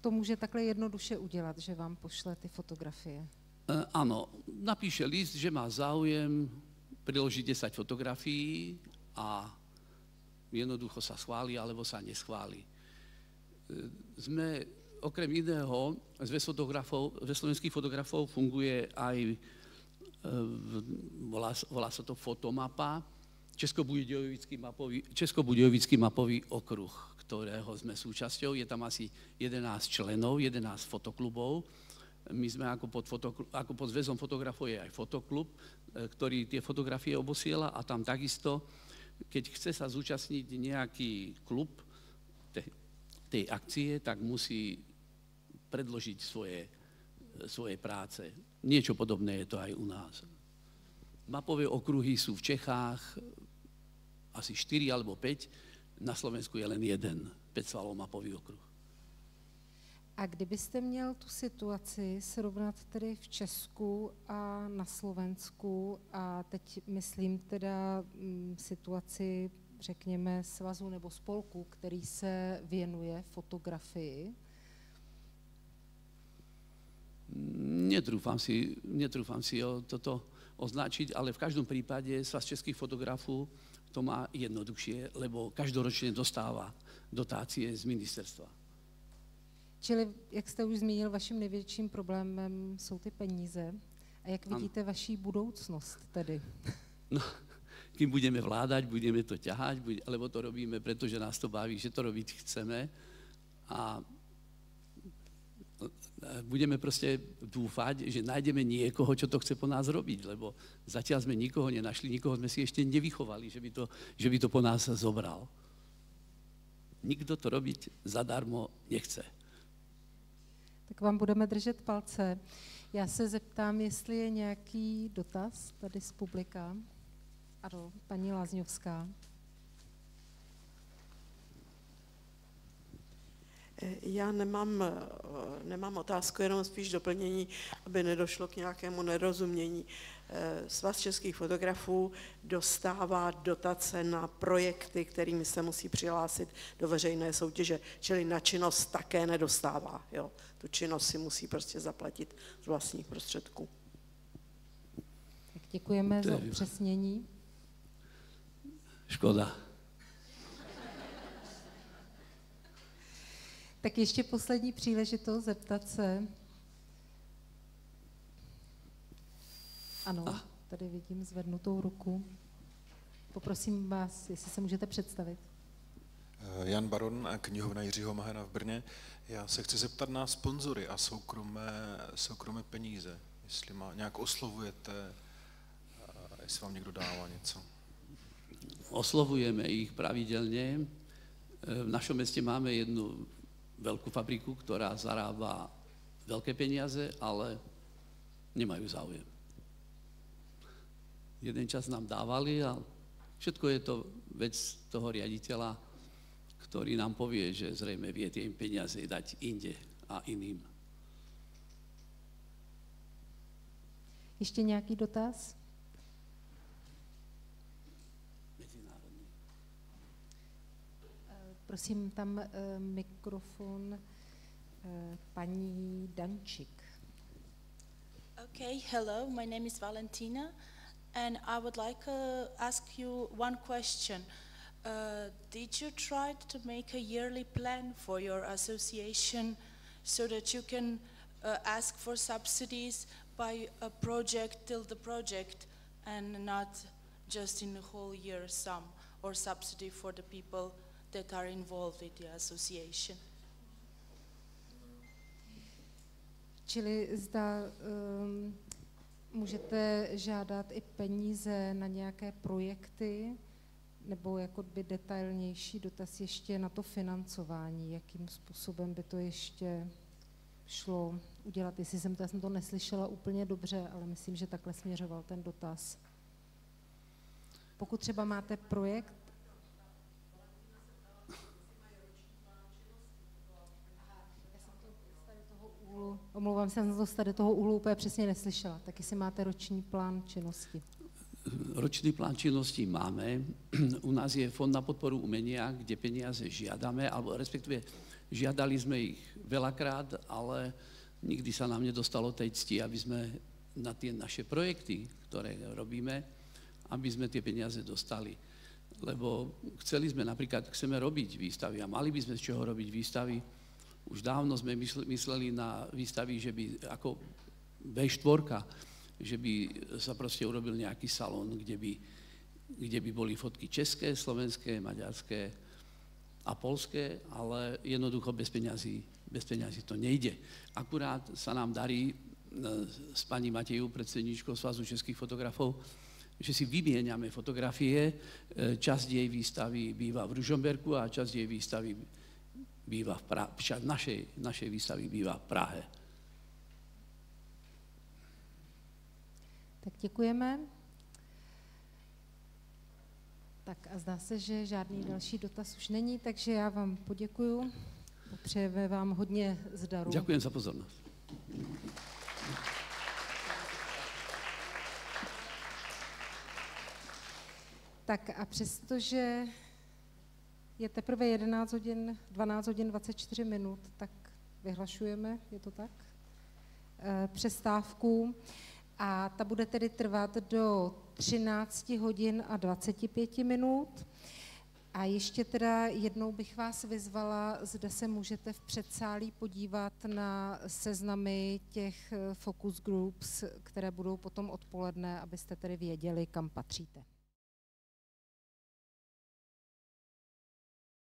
to může takhle jednoduše udělat, že vám pošle ty fotografie. Áno, napíše list, že má záujem priložiť 10 fotografií a jednoducho sa schváli alebo sa neschváli. Sme okrem iného, Zväz slovenských fotografov funguje aj, volá sa to Fotomapa, Českobudějovický mapový okruh, ktorého sme súčasťou. Je tam asi 11 členov, 11 fotoklubov. My sme ako pod Zväzom fotografov je aj fotoklub, ktorý tie fotografie obosiela a tam takisto, keď chce sa zúčastniť nejaký klub tej akcie, tak musí predložiť svoje práce. Niečo podobné je to aj u nás. Mapové okruhy sú v Čechách asi 4 alebo 5, na Slovensku je len jeden, 5-svalov mapový okruh. A kdybyste měl tu situaci srovnat tedy v Česku a na Slovensku a teď myslím teda situaci, řekněme, svazu nebo spolku, který se věnuje fotografii? Netrúfam si toto označiť, ale v každom prípade Svaz českých fotografov to má jednoduchšie, lebo každoročne dostáva dotácie z ministerstva. Čili, jak jste už zmínil, vaším největším problémem jsou ty peníze. A jak vidíte vaši budoucnost tedy? No, kým budeme vládať, budeme to ťahať, alebo to robíme, pretože nás to baví, že to robiť chceme a budeme proste dúfať, že nájdeme niekoho, čo to chce po nás robiť, lebo zatiaľ sme nikoho nenašli, nikoho sme si ešte nevychovali, že by to po nás zobral. Nikdo to robiť zadarmo nechce. Tak vám budeme držet palce. Já se zeptám, jestli je nějaký dotaz tady z publika. Ano, paní Lázňovská. Já nemám otázku, jenom spíš doplnění, aby nedošlo k nějakému nerozumění. Svaz českých fotografů dostává dotace na projekty, kterými se musí přihlásit do veřejné soutěže, čili na činnost také nedostává. Jo? Tu činnost si musí prostě zaplatit z vlastních prostředků. Tak děkujeme za upřesnění. Škoda. Tak ještě poslední příležitost zeptat se. Ano, tady vidím zvednutou ruku. Poprosím vás, jestli se můžete představit. Jan Baron, knihovna Jiřího Mahena v Brně. Já se chci zeptat na sponzory a soukromé peníze. Jestli nějak oslovujete, jestli vám někdo dává něco. Oslovujeme ich pravidelne. V našom meste máme jednu veľkú fabriku, ktorá zarába veľké peniaze, ale nemajú záujem. Jeden čas nám dávali a všetko je to vec toho riaditeľa, ktorý nám povie, že zrejme vie tie peniaze dať inde a iným. Ještě nějaký dotaz? Prosím, tam mikrofon paní Dančík. Okay, hello, my name is Valentina, and I would like to ask you one question. Did you try to make a yearly plan for your association so that you can ask for subsidies by a project till the project and not just in the whole year sum or subsidy for the people that are involved with the association? Čili zda můžete žádat i peníze na nějaké projekty, nebo jakoby detailnější dotaz ještě na to financování, jakým způsobem by to ještě šlo udělat. Já jsem to neslyšela úplně dobře, ale myslím, že takhle směřoval ten dotaz. Pokud třeba máte projekt, omlouvám se, jsem to z tady toho úhlu úplně přesně neslyšela. Tak jestli máte roční plán činnosti. Ročný plán činnosti máme. U nás je Fond na podporu umenia, kde peniaze žiadame, alebo respektíve žiadali sme ich veľakrát, ale nikdy sa nám nedostalo tej cti, aby sme na tie naše projekty, ktoré robíme, aby sme tie peniaze dostali. Lebo chceme robiť výstavy a mali by sme z čoho robiť výstavy. Už dávno sme mysleli na výstavy, že by ako V4, že by sa proste urobil nejaký salón, kde by boli fotky české, slovenské, maďarské a polské, ale jednoducho bez peňazí to nejde. Akurát sa nám darí s pani Matejou, predsedničkou Svazu českých fotografov, že si vymieňame fotografie. Časť jej výstavy býva v Ružomberku a časť jej výstavy býva v Prahe. Našej výstavy býva v Prahe. Tak děkujeme. Tak a zdá se, že žádný další dotaz už není, takže já vám poděkuju. Přejeme vám hodně zdaru. Ďakujem za pozornosť. Tak a přestože je teprve 12 hodin 24 minut, tak vyhlašujeme, je to tak, přestávku. A ta bude tedy trvat do 13 hodin a 25 minut. A ještě teda jednou bych vás vyzvala, zda se můžete v předsálí podívat na seznamy těch focus groups, které budou potom odpoledne, abyste tedy věděli, kam patříte.